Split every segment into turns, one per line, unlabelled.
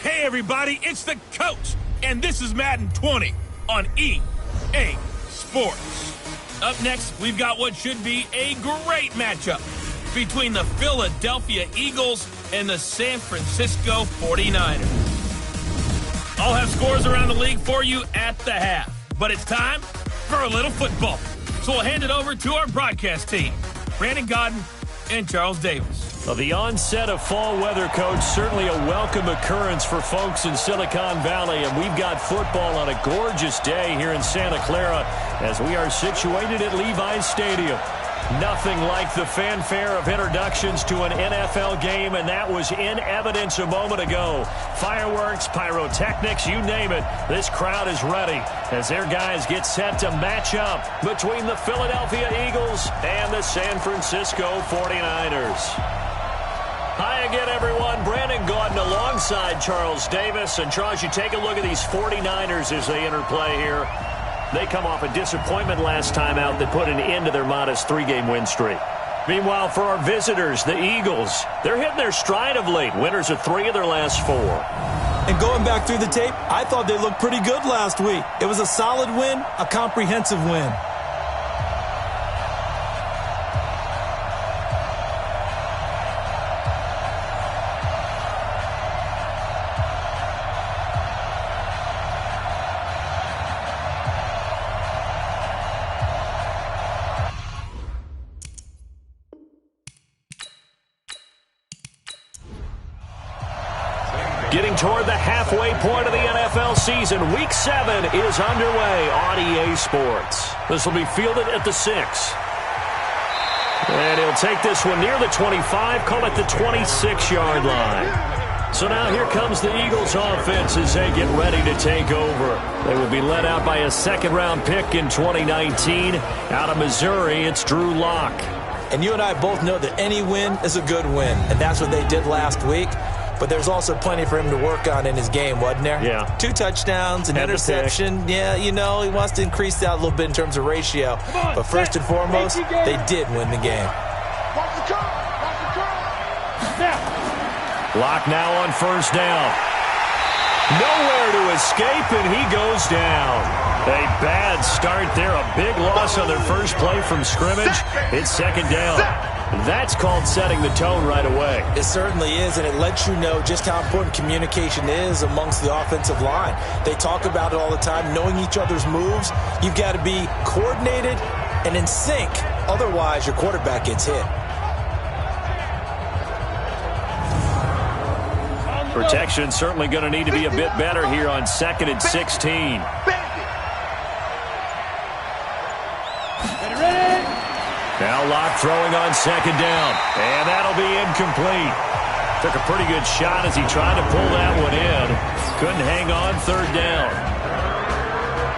Hey everybody, it's the coach, and this is Madden 20 on EA Sports. Up next, we've got what should be a great matchup between the Philadelphia Eagles and the San Francisco 49ers. I'll have scores around the league for you at the half, but it's time for a little football. So we'll hand it over to our broadcast team, Brandon Godden and Charles Davis.
Well, the onset of fall weather, Coach, certainly a welcome occurrence for folks in Silicon Valley, and we've got football on a gorgeous day here in Santa Clara as we are situated at Levi's Stadium. Nothing like the fanfare of introductions to an NFL game, and that was in evidence a moment ago. Fireworks, pyrotechnics, you name it. This crowd is ready as their guys get set to match up between the Philadelphia Eagles and the San Francisco 49ers. Hi again, everyone. Brandon Gaudin alongside Charles Davis. And, Charles, you take a look at these 49ers as they interplay here. They come off a disappointment last time out that put an end to their modest 3-game win streak. Meanwhile, for our visitors, the Eagles, they're hitting their stride of late. Winners of 3 of their last 4.
And going back through the tape, I thought they looked pretty good last week. It was a solid win, a comprehensive win.
Getting toward the halfway point of the NFL season, Week 7 is underway on EA Sports. This will be fielded at the 6. And he'll take this one near the 25, call it the 26-yard line. So now here comes the Eagles offense as they get ready to take over. They will be led out by a second-round pick in 2019. Out of Missouri, it's Drew Lock.
And you and I both know that any win is a good win, and that's what they did last week. But there's also plenty for him to work on in his game, wasn't there?
Yeah.
2 touchdowns, an interception. Yeah, you know, he wants to increase that a little bit in terms of ratio. But first and foremost, they did win the game.
Lock now on first down. Nowhere to escape, and he goes down. A bad start there. A big loss on their first play from scrimmage. It's second down. That's called setting the tone right away.
It certainly is, and it lets you know just how important communication is amongst the offensive line. They talk about it all the time, knowing each other's moves. You've got to be coordinated and in sync. Otherwise, your quarterback gets hit.
Protection certainly going to need to be a bit better here on 2nd and 16. Now Lock throwing on second down, and that'll be incomplete. Took a pretty good shot as he tried to pull that one in. Couldn't hang on third down.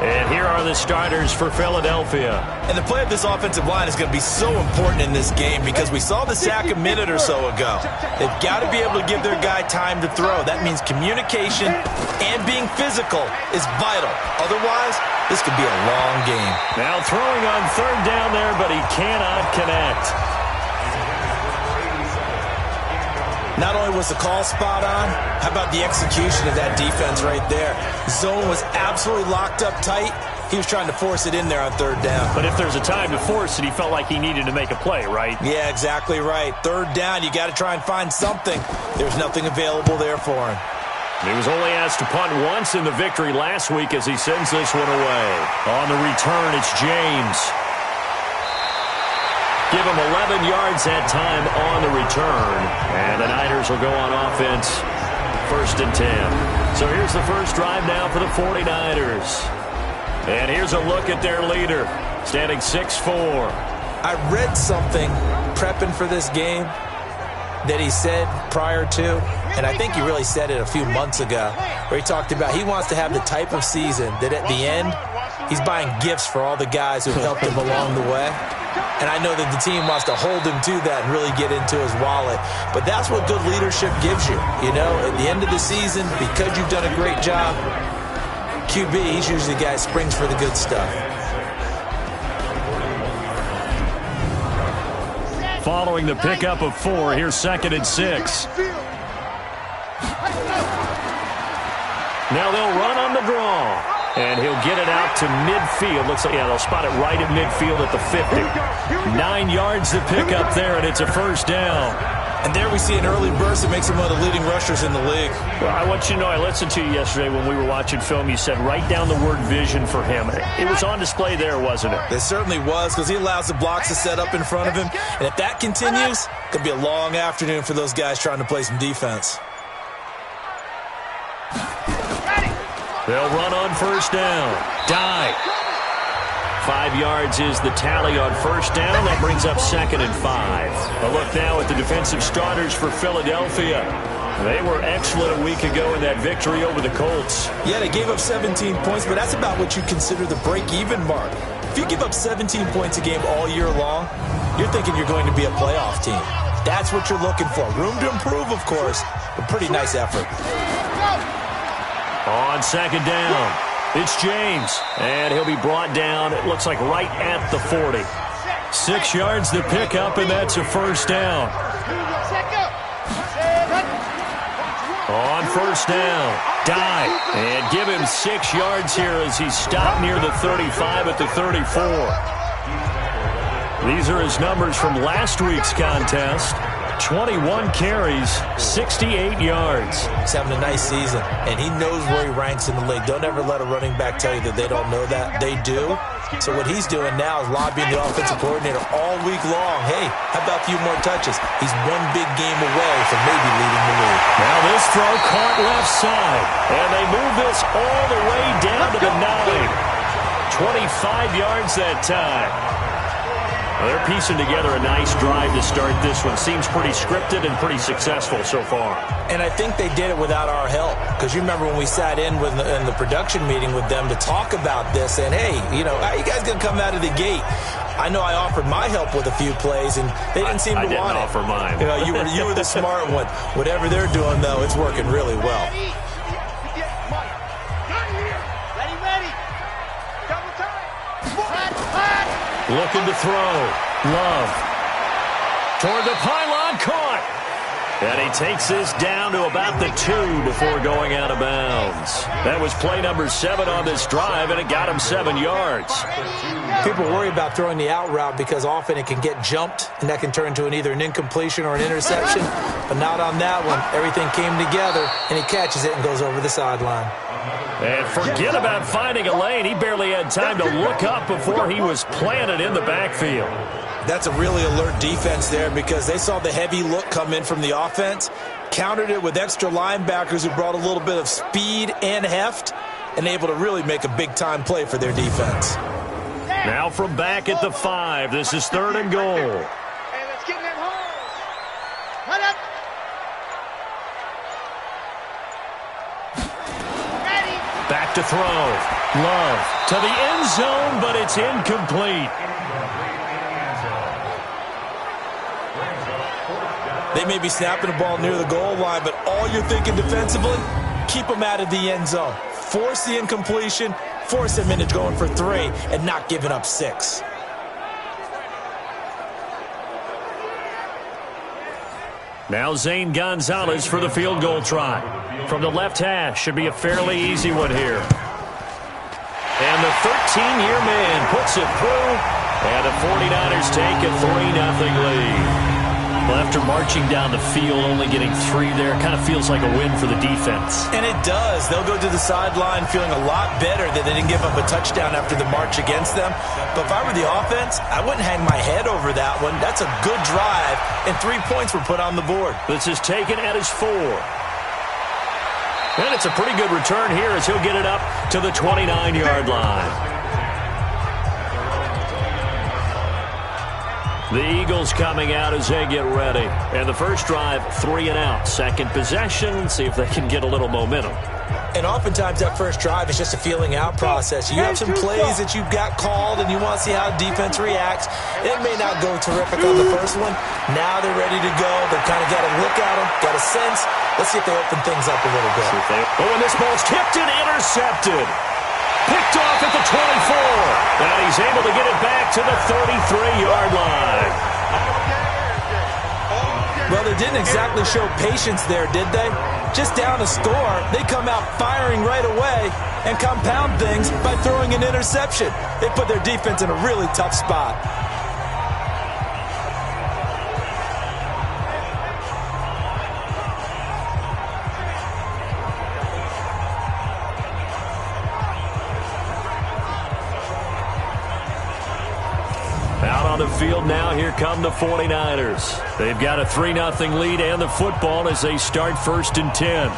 And here are the starters for Philadelphia.
And the play of this offensive line is going to be so important in this game because we saw the sack a minute or so ago. They've got to be able to give their guy time to throw. That means communication and being physical is vital. Otherwise, this could be a long game.
Now throwing on third down there, but he cannot connect.
Not only was the call spot on, how about the execution of that defense right there? Zone was absolutely locked up tight. He was trying to force it in there on third down.
But if there's a time to force it, he felt like he needed to make a play, right?
Yeah, exactly right. Third down, you got to try and find something. There's nothing available there for him.
He was only asked to punt once in the victory last week as he sends this one away. On the return, it's James. Give him 11 yards that time on the return. And the Niners will go on offense, 1st and 10. So here's the first drive now for the 49ers. And here's a look at their leader, standing 6'4".
I read something prepping for this game that he said prior to, and I think he really said it a few months ago, where he talked about he wants to have the type of season that at the end, he's buying gifts for all the guys who helped him along the way. And I know that the team wants to hold him to that and really get into his wallet. But that's what good leadership gives you. You know, at the end of the season, because you've done a great job, QB, he's usually the guy who springs for the good stuff.
following the pickup of 4. Here's 2nd and 6. Now they'll run on the draw. And he'll get it out to midfield. Looks like, yeah, they'll spot it right at midfield at the 50. 9 yards to pick up there, and it's a first down.
And there we see an early burst that makes him one of the leading rushers in the league.
Well, I want you to know, I listened to you yesterday when we were watching film. You said write down the word vision for him. It was on display there, wasn't it?
It certainly was, because he allows the blocks to set up in front of him. And if that continues, it could be a long afternoon for those guys trying to play some defense.
They'll run on first down. Dive. 5 yards is the tally on first down. That brings up 2nd and 5. A look now at the defensive starters for Philadelphia. They were excellent a week ago in that victory over the Colts.
Yeah, they gave up 17 points, but that's about what you consider the break-even mark. If you give up 17 points a game all year long, you're thinking you're going to be a playoff team. That's what you're looking for. Room to improve, of course, but pretty nice effort.
On 2nd down, it's James, and he'll be brought down, it looks like right at the 40. 6 yards to pick up, and that's a first down. On first down, dive, and give him 6 yards here as he stopped near the 35 at the 34. These are his numbers from last week's contest. 21 carries, 68 yards.
He's having a nice season, and he knows where he ranks in the league. Don't ever let a running back tell you that they don't know that. They do. So what he's doing now is lobbying the offensive coordinator all week long. Hey, how about a few more touches? He's one big game away from maybe leading the league.
Now this throw caught left side, and they move this all the way down to the 9. 25 yards that time. Well, they're piecing together a nice drive to start this one. Seems pretty scripted and pretty successful so far.
And I think they did it without our help. Because you remember when we sat in the production meeting with them to talk about this, and hey, you know, how are you guys going to come out of the gate? I know I offered my help with a few plays, and they didn't seem to want it.
I didn't offer mine.
You know, you were the smart one. Whatever they're doing, though, it's working really well.
Looking to throw. Love. Toward the pylon, caught. And he takes this down to about the 2 before going out of bounds. That was play number 7 on this drive, and it got him 7 yards.
People worry about throwing the out route because often it can get jumped, and that can turn into either an incompletion or an interception. But not on that one. Everything came together, and he catches it and goes over the sideline.
And forget about finding a lane. He barely had time to look up before he was planted in the backfield.
That's a really alert defense there because they saw the heavy look come in from the offense, countered it with extra linebackers who brought a little bit of speed and heft, and able to really make a big-time play for their defense.
Now from back at the 5, this is 3rd and goal. Back to throw. Love to the end zone, but it's incomplete.
They may be snapping the ball near the goal line, but all you're thinking defensively, keep them out of the end zone. Force the incompletion, force them into going for 3, and not giving up 6.
Now Zane Gonzalez for the field goal try. From the left hash, should be a fairly easy one here. And the 13-year man puts it through, and the 49ers take a 3-0 lead. Well, after marching down the field, only getting 3 there, kind of feels like a win for the defense.
And it does. They'll go to the sideline feeling a lot better that they didn't give up a touchdown after the march against them. But if I were the offense, I wouldn't hang my head over that one. That's a good drive, and 3 points were put on the board.
This is taken at his 4. And it's a pretty good return here as he'll get it up to the 29-yard line. The Eagles coming out as they get ready. And the first drive, 3 and out. Second possession, see if they can get a little momentum.
And oftentimes that first drive is just a feeling out process. You have some plays that you've got called and you want to see how defense reacts. It may not go terrific on the first one. Now they're ready to go. They've kind of got to look at them, got a sense. Let's see if they open things up a little bit.
Oh, and this ball's tipped and intercepted. Picked off at the 24. And he's able to get it back to the 33-yard line.
Well, they didn't exactly show patience there, did they? Just down a score, they come out firing right away and compound things by throwing an interception. They put their defense in a really tough spot.
Out on the field now, here come the 49ers. They've got a 3-0 lead and the football as they start 1st and 10.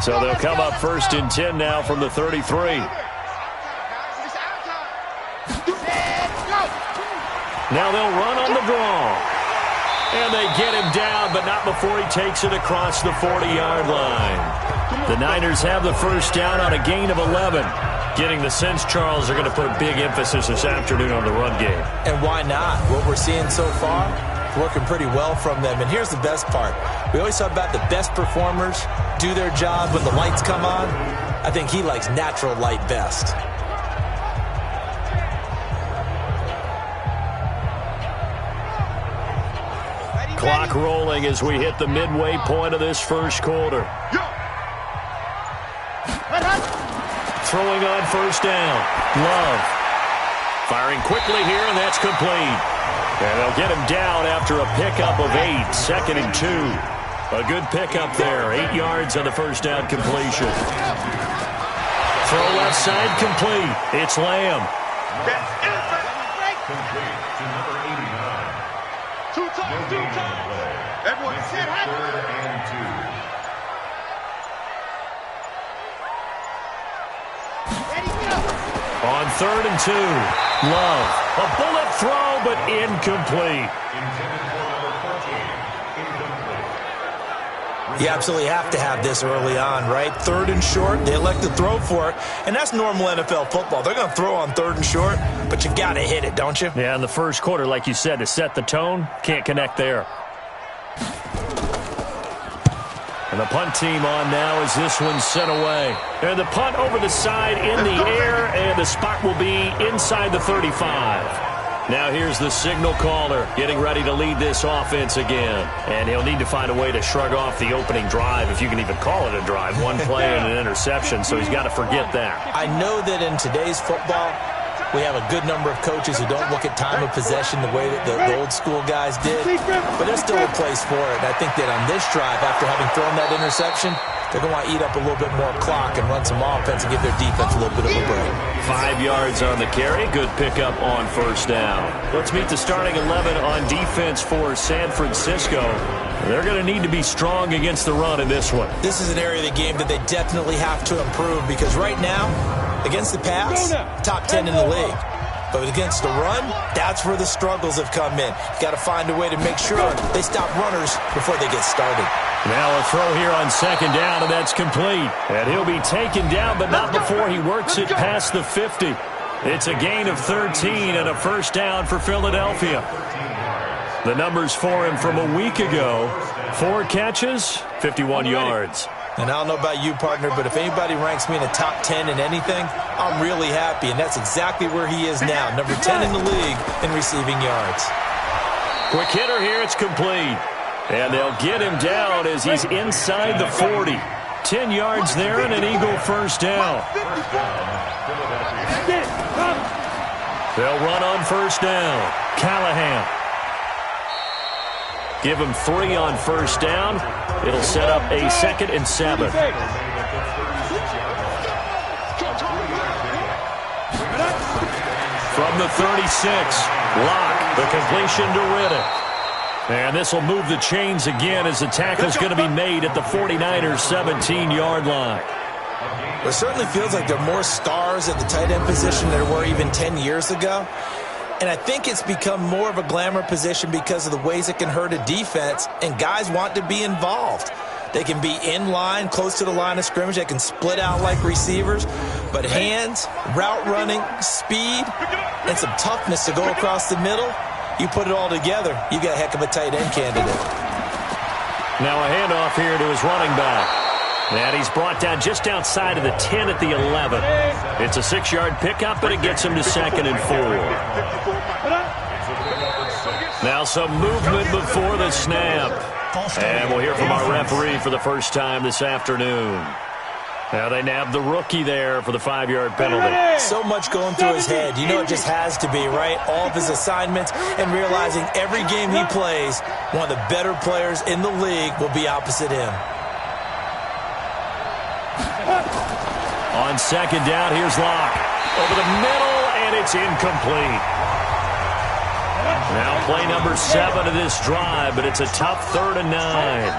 So they'll come up 1st and 10 now from the 33. Now they'll run on the draw. And they get him down, but not before he takes it across the 40-yard line. The Niners have the first down on a gain of 11. Getting the sense, Charles, they're going to put a big emphasis this afternoon on the run game.
And why not? What we're seeing so far, working pretty well from them. And here's the best part. We always talk about the best performers do their job when the lights come on. I think he likes natural light best.
Clock rolling as we hit the midway point of this first quarter. Throwing on first down. Love. Firing quickly here, and that's complete. And they'll get him down after a pickup of 8. 2nd and 2. A good pickup there. 8 yards on the first down completion. Throw left side complete. It's Lamb.
Complete to number 89. Two times. Everyone sit high. 3rd and 2.
On 3rd and 2, Love. A bullet throw, but incomplete.
Intended for number 14. Incomplete.
You absolutely have to have this early on, right? 3rd and short, they elect to throw for it, and that's normal NFL football. They're going to throw on 3rd and short, but you got to hit it, don't you?
Yeah, in the first quarter, like you said, to set the tone, can't connect there. And the punt team on now as this one's sent away. And the punt over the side in the air, and the spot will be inside the 35. Now here's the signal caller getting ready to lead this offense again. And he'll need to find a way to shrug off the opening drive, if you can even call it a drive. One play and an interception, so he's got to forget that.
I know that in today's football, we have a good number of coaches who don't look at time of possession the way that the old school guys did, but there's still a place for it. And I think that on this drive, after having thrown that interception, they're going to want to eat up a little bit more clock and run some offense and give their defense a little bit of a break.
5 yards on the carry. Good pickup on first down. Let's meet the starting 11 on defense for San Francisco. They're going to need to be strong against the run in this one.
This is an area of the game that they definitely have to improve, because right now, against the pass, top 10 in the league. But against the run, that's where the struggles have come in. You got to find a way to make sure they stop runners before they get started.
Now a throw here on 2nd down, and that's complete. And he'll be taken down, but not before he works it past the 50. It's a gain of 13 and a first down for Philadelphia. The numbers for him from a week ago: 4 catches, 51 yards.
And I don't know about you, partner, but if anybody ranks me in the top 10 in anything, I'm really happy. And that's exactly where he is now, number 10 in the league in receiving yards.
Quick hitter here, it's complete. And they'll get him down as he's inside the 40. 10 yards there and an Eagle first down. They'll run on first down. Callahan. Give him 3 on first down. It'll set up a 2nd and 7. From the 36, Locke, the completion to Riddick. And this will move the chains again as the tackle's going to be made at the 49ers' 17-yard line.
It certainly feels like there are more stars at the tight end position than there were even 10 years ago. And I think it's become more of a glamour position because of the ways it can hurt a defense, and guys want to be involved. They can be in line, close to the line of scrimmage. They can split out like receivers. But hands, route running, speed, and some toughness to go across the middle, you put it all together, you got a heck of a tight end candidate.
Now a handoff here to his running back. And he's brought down just outside of the 10 at the 11. It's a 6-yard pickup, but it gets him to 2nd and 4. Now some movement before the snap. And we'll hear from our referee for the first time this afternoon. Now they nabbed the rookie there for the 5-yard penalty.
So much going through his head. You know it just has to be, right? All of his assignments and realizing every game he plays, one of the better players in the league will be opposite him.
On second down, here's Locke. Over the middle, and it's incomplete. Now play number 7 of this drive, but it's a tough 3rd and 9.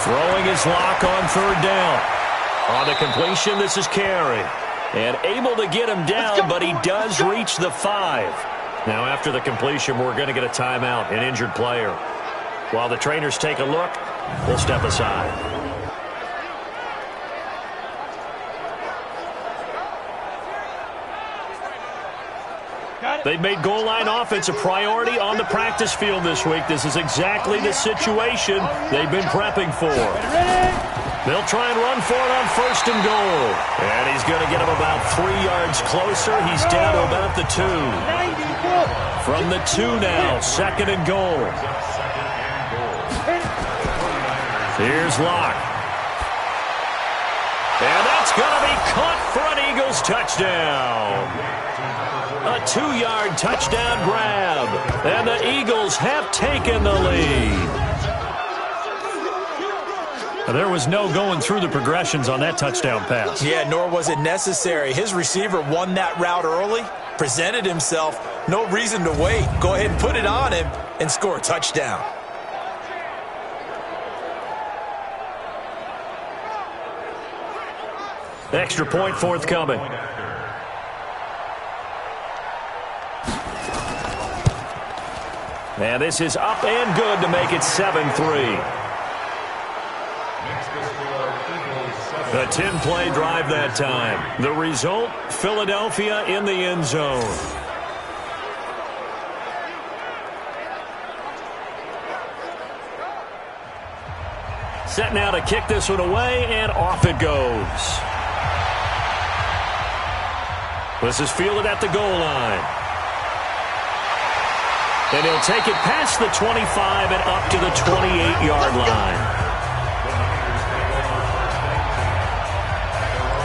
Throwing his Locke on 3rd down. On the completion, this is Carey. And able to get him down, but he does reach the 5. Now after the completion, we're going to get a timeout, an injured player. While the trainers take a look, we'll step aside. They've made goal line offense a priority on the practice field this week. This is exactly the situation they've been prepping for. They'll try and run for it on 1st and goal. And he's going to get him about 3 yards closer. He's down to about the 2. From the 2 now, 2nd and goal. Here's Locke. And that's going to be caught for an Eagles touchdown. A 2-yard touchdown grab. And the Eagles have taken the lead. There was no going through the progressions on that touchdown pass.
Yeah, nor was it necessary. His receiver won that route early, presented himself. No reason to wait. Go ahead and put it on him and score a touchdown.
Extra point forthcoming. And this is up and good to make it 7-3. A 10-play drive that time. The result, Philadelphia in the end zone. Set now to kick this one away, and off it goes. This is fielded at the goal line. And he'll take it past the 25 and up to the 28-yard line.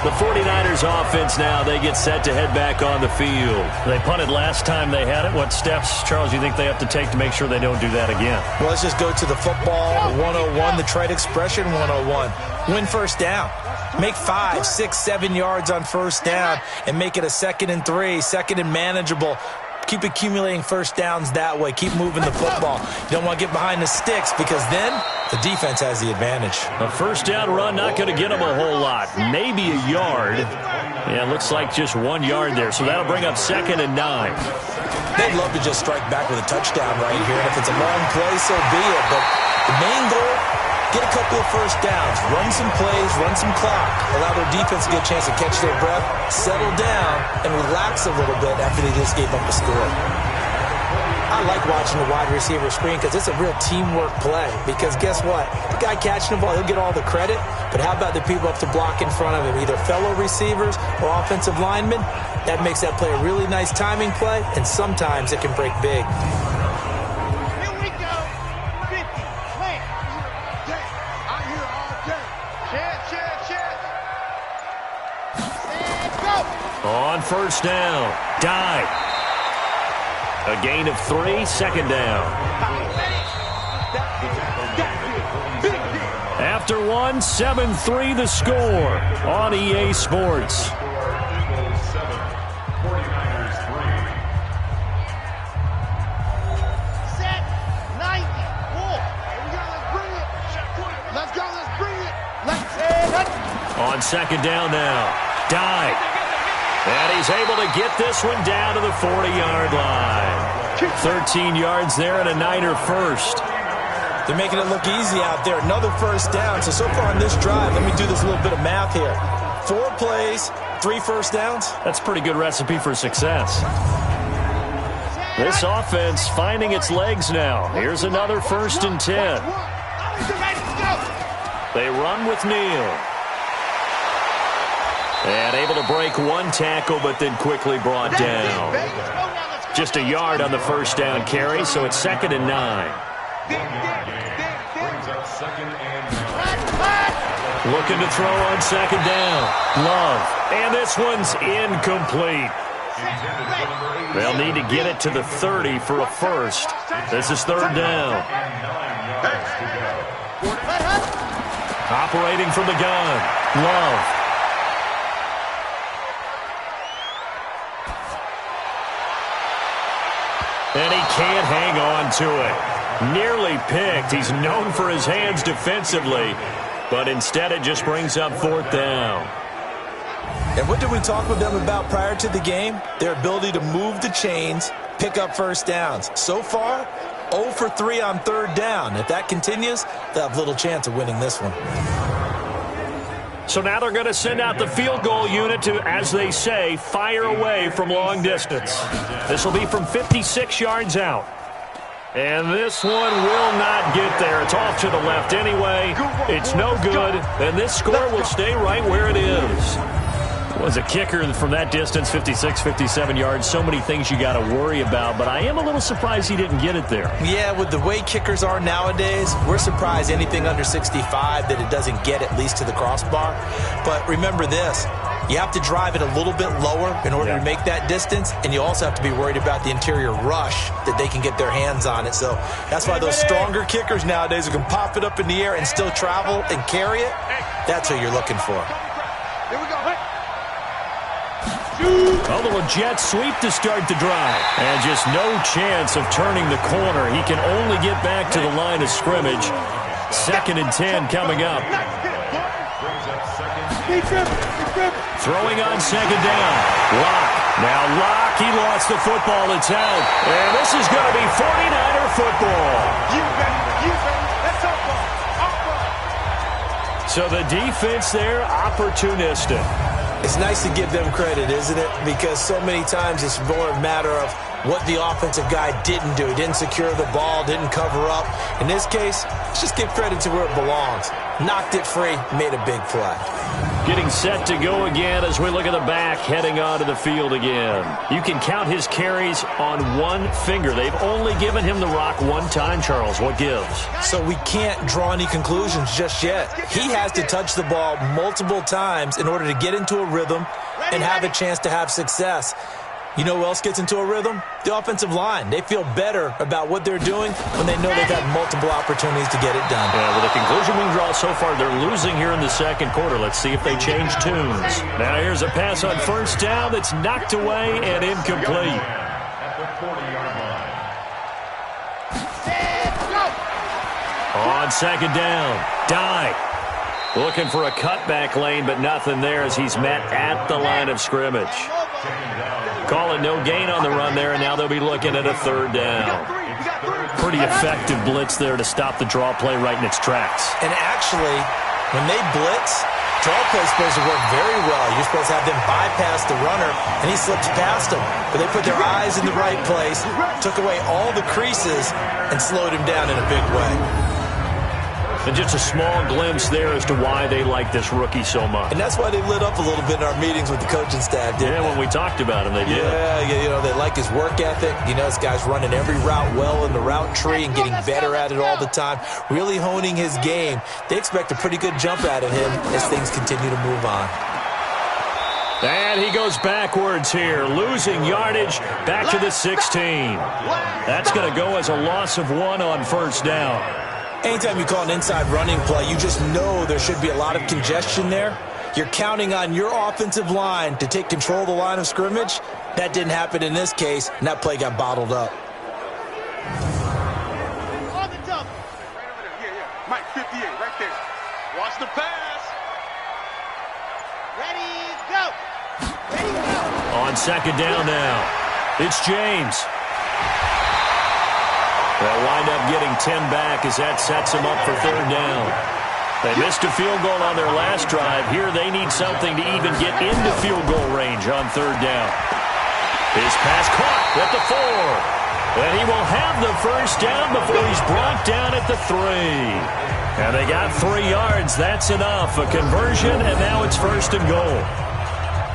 The 49ers offense now, they get set to head back on the field. They punted last time they had it. What steps, Charles, you think they have to take to make sure they don't do that again?
Well, let's just go to the football 101, the trade expression 101. Win 1st down. Make 5, 6, 7 yards on 1st down and make it a 2nd and 3, 2nd and manageable. Keep accumulating 1st downs that way. Keep moving the football. You don't want to get behind the sticks because then the defense has the advantage.
A 1st down run not going to get them a whole lot. Maybe a yard. Yeah, it looks like just 1 yard there. So that'll bring up 2nd and 9.
They'd love to just strike back with a touchdown right here. And if it's a long play, so be it. But the main goal, get a couple of 1st downs. Run some plays, run some clock. Allow their defense to get a chance to catch their breath, settle down, and relax a little bit after they just gave up a score. I like watching the wide receiver screen because it's a real teamwork play. Because guess what? The guy catching the ball, he'll get all the credit. But how about the people up to block in front of him, either fellow receivers or offensive linemen? That makes that play a really nice timing play, and sometimes it can break big.
Here we go. 50. Plant. I'm here all day. Chance. And go.
On 1st down. Dive. A gain of 3, 2nd down. After 1, 7-3 the score on EA Sports.
Set. 90. Pull. Here we go. Let's bring it. Let's go. Let's bring it.
On 2nd down now. Dive. And he's able to get this one down to the 40-yard line. 13 yards there and a Niner 1st.
They're making it look easy out there. Another 1st down. So far on this drive, let me do this little bit of math here. 4 plays, 3 1st downs.
That's a pretty good recipe for success. This offense finding its legs now. Here's another 1st and 10. They run with Neal. And able to break one tackle, but then quickly brought down. Just a yard on the first down carry, so it's 2nd and 9.
Brings up 2nd and 9.
Looking to throw on 2nd down. Love. And this one's incomplete. They'll need to get it to the 30 for a first. This is 3rd down. Operating from the gun. Love. And he can't hang on to it. Nearly picked. He's known for his hands defensively, but instead it just brings up 4th down.
And what did we talk with them about prior to the game? Their ability to move the chains, pick up first downs. So far, 0 for 3 on 3rd down. If that continues, they'll have little chance of winning this one.
So now they're going to send out the field goal unit to, as they say, fire away from long distance. This will be from 56 yards out. And this one will not get there. It's off to the left anyway. It's no good. And this score will stay right where it is. Was a kicker from that distance, 56, 57 yards. So many things you got to worry about, but I am a little surprised he didn't get it there.
Yeah, with the way kickers are nowadays, we're surprised anything under 65 that it doesn't get at least to the crossbar. But remember this, you have to drive it a little bit lower in order to make that distance, and you also have to be worried about the interior rush that they can get their hands on it. So that's why those stronger kickers nowadays who can pop it up in the air and still travel and carry it, that's who you're looking for.
Here we go.
A little jet sweep to start the drive. And just no chance of turning the corner. He can only get back to the line of scrimmage. 2nd and 10 coming up. Throwing on 2nd down. Locke. Now Locke, he lost the football. It's out. And this is going to be 49er football.
That's our ball.
So the defense there, opportunistic.
It's nice to give them credit, isn't it? Because so many times it's more a matter of what the offensive guy didn't do. He didn't secure the ball, didn't cover up. In this case, let's just give credit to where it belongs. Knocked it free, made a big play.
Getting set to go again as we look at the back, heading onto the field again. You can count his carries on one finger. They've only given him the rock one time, Charles. What gives?
So we can't draw any conclusions just yet. He has to touch the ball multiple times in order to get into a rhythm and have a chance to have success. You know who else gets into a rhythm? The offensive line. They feel better about what they're doing when they know they've had multiple opportunities to get it done.
Yeah, well, the conclusion we draw so far, they're losing here in the 2nd quarter. Let's see if they change tunes. Now here's a pass on 1st down that's knocked away and incomplete.
At the 40-yard line.
On 2nd down, Dye. Looking for a cutback lane, but nothing there as he's met at the line of scrimmage. Call it no gain on the run there, and now they'll be looking at a 3rd down. Pretty effective blitz there to stop the draw play right in its tracks.
And actually, when they blitz, draw play is supposed to work very well. You're supposed to have them bypass the runner, and he slips past them. But they put their eyes in the right place, took away all the creases, and slowed him down in a big way.
And just a small glimpse there as to why they like this rookie so much.
And that's why they lit up a little bit in our meetings with the coaching staff, didn't they?
When we talked about him, they did.
Yeah, you know, they like his work ethic. You know, this guy's running every route well in the route tree and getting better at it all the time, really honing his game. They expect a pretty good jump out of him as things continue to move on.
And he goes backwards here, losing yardage back to the 16. That's going to go as a loss of 1 on 1st down.
Anytime you call an inside running play, you just know there should be a lot of congestion there. You're counting on your offensive line to take control of the line of scrimmage. That didn't happen in this case, and that play got bottled up.
On the double. Right over there. Yeah. Mike, 58, right there. Watch the pass. Ready, go. Ready, go.
On 2nd down now, it's James. They'll wind up getting 10 back as that sets them up for 3rd down. They missed a field goal on their last drive. Here they need something to even get into field goal range on 3rd down. His pass caught at the 4. And he will have the 1st down before he's brought down at the 3. And they got 3 yards. That's enough. A conversion, and now it's 1st and goal.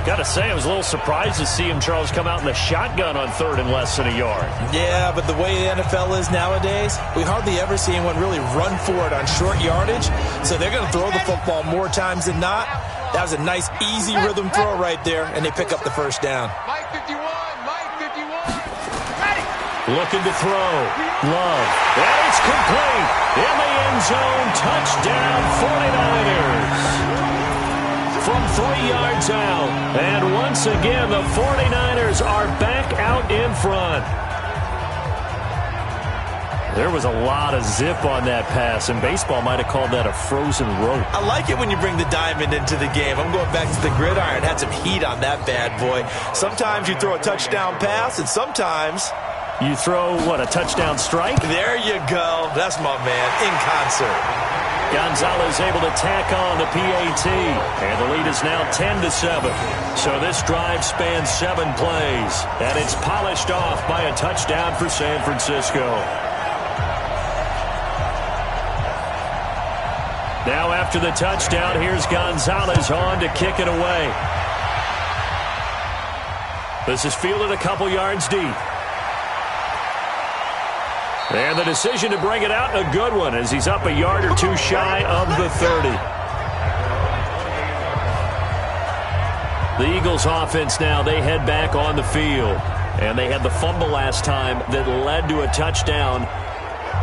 Got to say, I was a little surprised to see him, Charles, come out in the shotgun on 3rd and less than a yard.
Yeah, but the way the NFL is nowadays, we hardly ever see anyone really run for it on short yardage. So they're going to throw the football more times than not. That was a nice, easy rhythm throw right there, and they pick up the first down.
Mike 51, Mike 51.
Looking to throw. Love. And it's complete. In the end zone. Touchdown, 49ers. From 3 yards out. And once again, the 49ers are back out in front. There was a lot of zip on that pass, and baseball might have called that a frozen rope.
I like it when you bring the diamond into the game. I'm going back to the gridiron. Had some heat on that bad boy. Sometimes you throw a touchdown pass, and sometimes
you throw, what, a touchdown strike?
There you go. That's my man, in concert.
Gonzalez able to tack on the PAT, and the lead is now 10-7. So this drive spans 7 plays, and it's polished off by a touchdown for San Francisco. Now after the touchdown, here's Gonzalez on to kick it away. This is fielded a couple yards deep. And the decision to bring it out, a good one, as he's up a yard or two shy of the 30. The Eagles offense now, they head back on the field. And they had the fumble last time that led to a touchdown.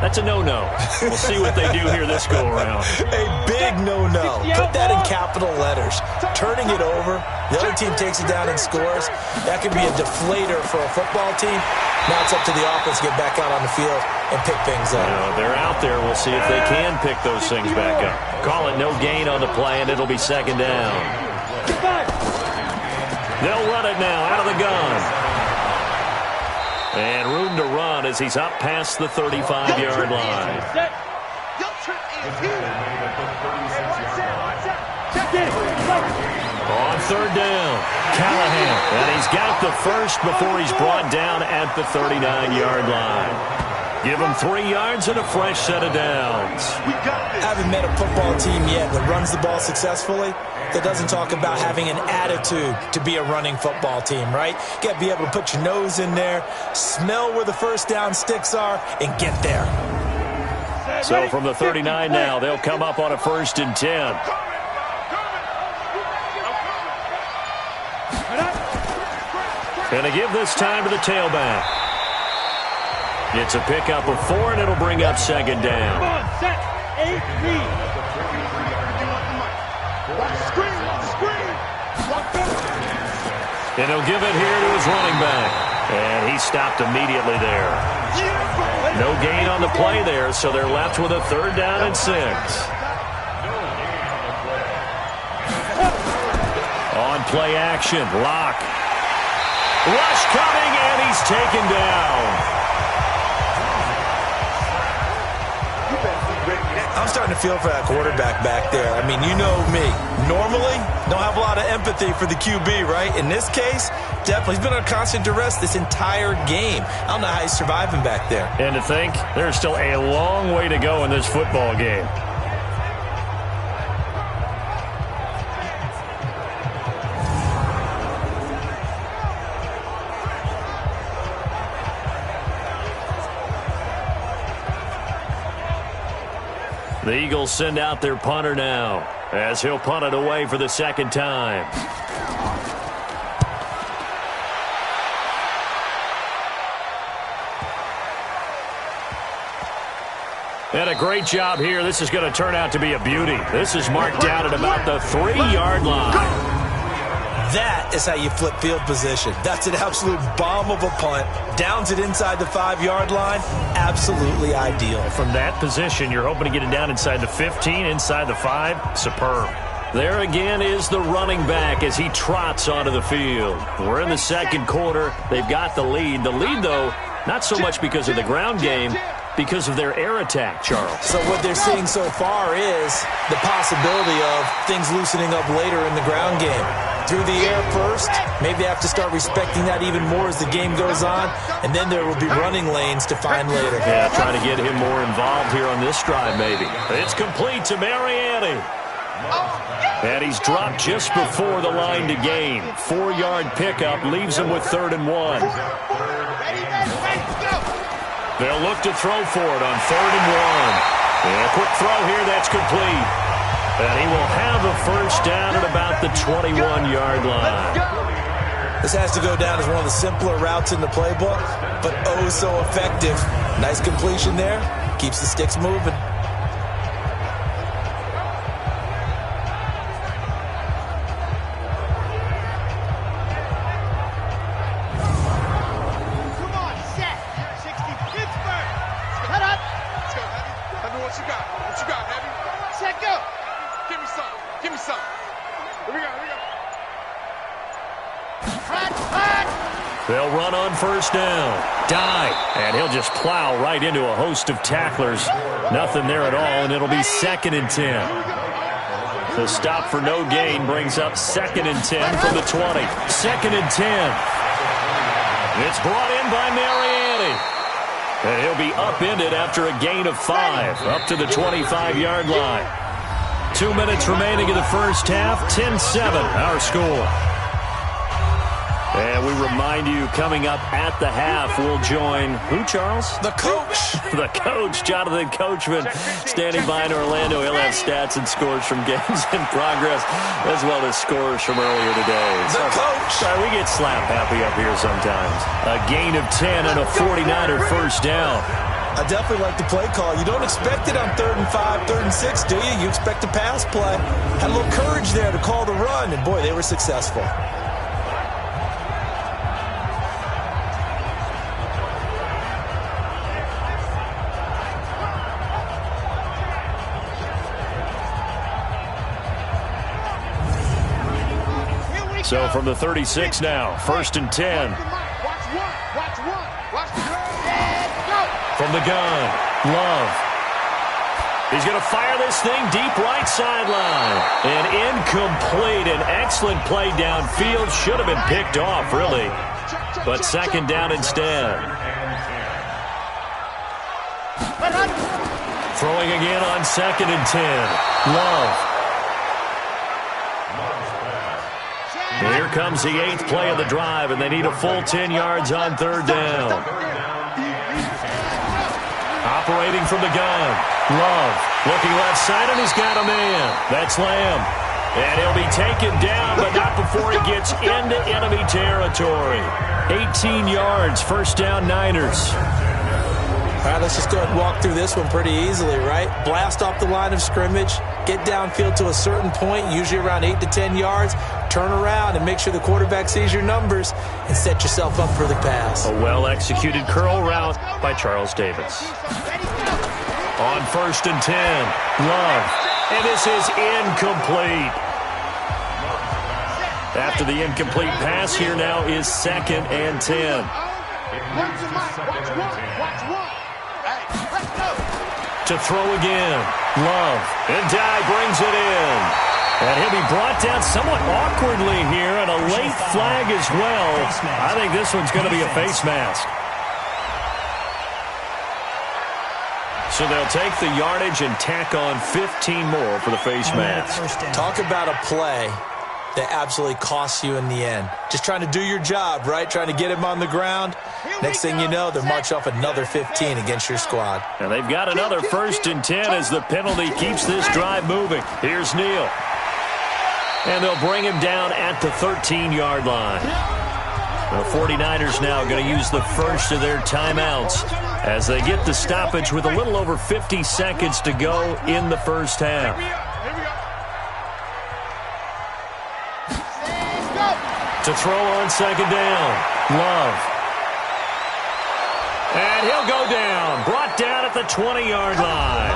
That's a no-no. We'll see what they do here this go-around.
A big no-no. Put that in capital letters. Turning it over, the other team takes it down and scores. That could be a deflator for a football team. Now it's up to the offense to get back out on the field and pick things up.
They're out there. We'll see if they can pick those things back up. Call it no gain on the play, and it'll be 2nd down. They'll run it now out of the gun. And room to run as he's up past the 35-yard line. On 3rd down, Callahan. And he's got the first before he's brought down at the 39-yard line. Give him 3 yards and a fresh set of downs.
Haven't met a football team yet that runs the ball successfully that doesn't talk about having an attitude to be a running football team, right? You got to be able to put your nose in there, smell where the first down sticks are, and get there.
So from the 39 now, they'll come up on a 1st and 10. And they give this time to the tailback. It's a pickup of 4, and it'll bring up 2nd down.
Come on, set, 8, read.
And he'll give it here to his running back. And he stopped immediately there. No gain on the play there, so they're left with a 3rd down and 6. On play action, Locke. Rush coming, and he's taken down.
I'm starting to feel for that quarterback back there. I mean, you know me. Normally, don't have a lot of empathy for the QB, right? In this case, definitely. He's been on constant duress this entire game. I don't know how he's surviving back there.
And to think, there's still a long way to go in this football game. The Eagles send out their punter now as he'll punt it away for the 2nd time. And a great job here. This is going to turn out to be a beauty. This is marked down at about the 3-yard line.
That is how you flip field position. That's an absolute bomb of a punt. Downs it inside the 5-yard line. Absolutely ideal.
From that position, you're hoping to get it down inside the 15, inside the 5. Superb. There again is the running back as he trots onto the field. We're in the 2nd quarter. They've got the lead. The lead, though, not so much because of the ground game, because of their air attack, Charles.
So what they're seeing so far is the possibility of things loosening up later in the ground game. Through the air first, maybe they have to start respecting that even more as the game goes on, and then there will be running lanes to find later.
Yeah, trying to get him more involved here on this drive, maybe. It's complete to Mariani. And he's dropped just before the line to gain. 4-yard pickup leaves him with 3rd and 1. They'll look to throw for it on 3rd and 1. And a quick throw here that's complete. And he will have a first down at about the 21-yard line.
This has to go down as one of the simpler routes in the playbook, but oh so effective. Nice completion there. Keeps the sticks moving.
They'll run on first down. Dive. And he'll just plow right into a host of tacklers. Nothing there at all, and it'll be 2nd and 10. The stop for no gain brings up 2nd and 10 from the 20. 2nd and 10. It's brought in by Mariani. And he'll be upended after a gain of 5, up to the 25-yard line. 2 minutes remaining in the first half. 10-7, our score. And we remind you, coming up at the half, we'll join who, Charles?
The coach.
The coach, Jonathan Coachman, standing by in Orlando. He'll have stats and scores from games in progress, as well as scores from earlier today.
The coach.
We get slap happy up here sometimes. A gain of 10 and a 49er first down.
I definitely like the play call. You don't expect it on 3rd and 5, 3rd and 6, do you? You expect a pass play. Had a little courage there to call the run, and boy, they were successful.
So from the 36 now, 1st and 10. From the gun, Love. He's going to fire this thing deep right sideline. And incomplete. An excellent play downfield. Should have been picked off, really. But 2nd down instead. Throwing again on 2nd and 10. Love. Here comes the 8th play of the drive, and they need a full 10 yards on 3rd down. Operating from the gun. Love looking left side, and he's got a man. That's Lamb. And he'll be taken down, but not before he gets into enemy territory. 18 yards, first down Niners.
All right, let's just go ahead and walk through this one pretty easily, right? Blast off the line of scrimmage, get downfield to a certain point, usually around 8 to 10 yards, turn around and make sure the quarterback sees your numbers and set yourself up for the pass.
A well-executed curl route by Charles Davis. On 1st and 10, Love. And this is incomplete. After the incomplete pass, here now is 2nd and 10. To throw again. Love. And Dye brings it in. And he'll be brought down somewhat awkwardly here, and a late flag as well. I think this one's going to be a face mask. So they'll take the yardage and tack on 15 more for the face mask.
Talk about a play that absolutely costs you in the end. Just trying to do your job, right? Trying to get him on the ground. Next thing you know, they'll march off another 15 against your squad.
And they've got another 1st and 10 as the penalty keeps this drive moving. Here's Neal. And they'll bring him down at the 13-yard line. The 49ers now going to use the first of their timeouts as they get the stoppage with a little over 50 seconds to go in the first half. To throw on 2nd down. Love. And he'll go down. Brought down at the 20-yard line.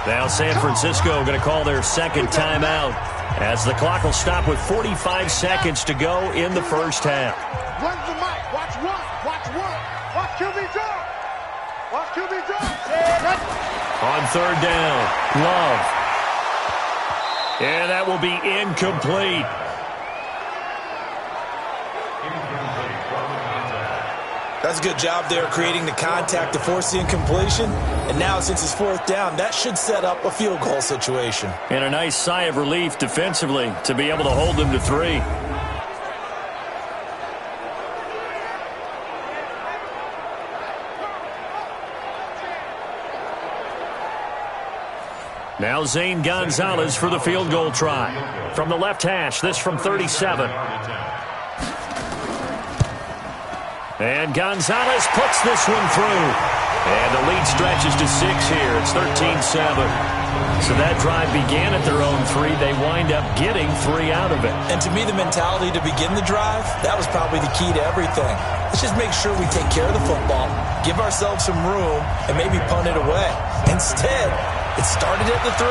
Now San Francisco going to call their 2nd timeout as the clock will stop with 45 seconds to go in the first half.
Run the mic. Watch one. Watch one. Watch QB drop. Watch QB drop.
On 3rd down. Love. And that will be incomplete.
Does a good job there creating the contact to force the incompletion. And now since it's fourth down, that should set up a field goal situation.
And a nice sigh of relief defensively to be able to hold them to 3. Now Zane Gonzalez for the field goal try. From the left hash, this from 37. And Gonzalez puts this one through. And the lead stretches to 6 here. It's 13-7. So that drive began at their own 3. They wind up getting 3 out of it.
And to me, the mentality to begin the drive, that was probably the key to everything. Let's just make sure we take care of the football, give ourselves some room, and maybe punt it away. Instead, it started at the 3,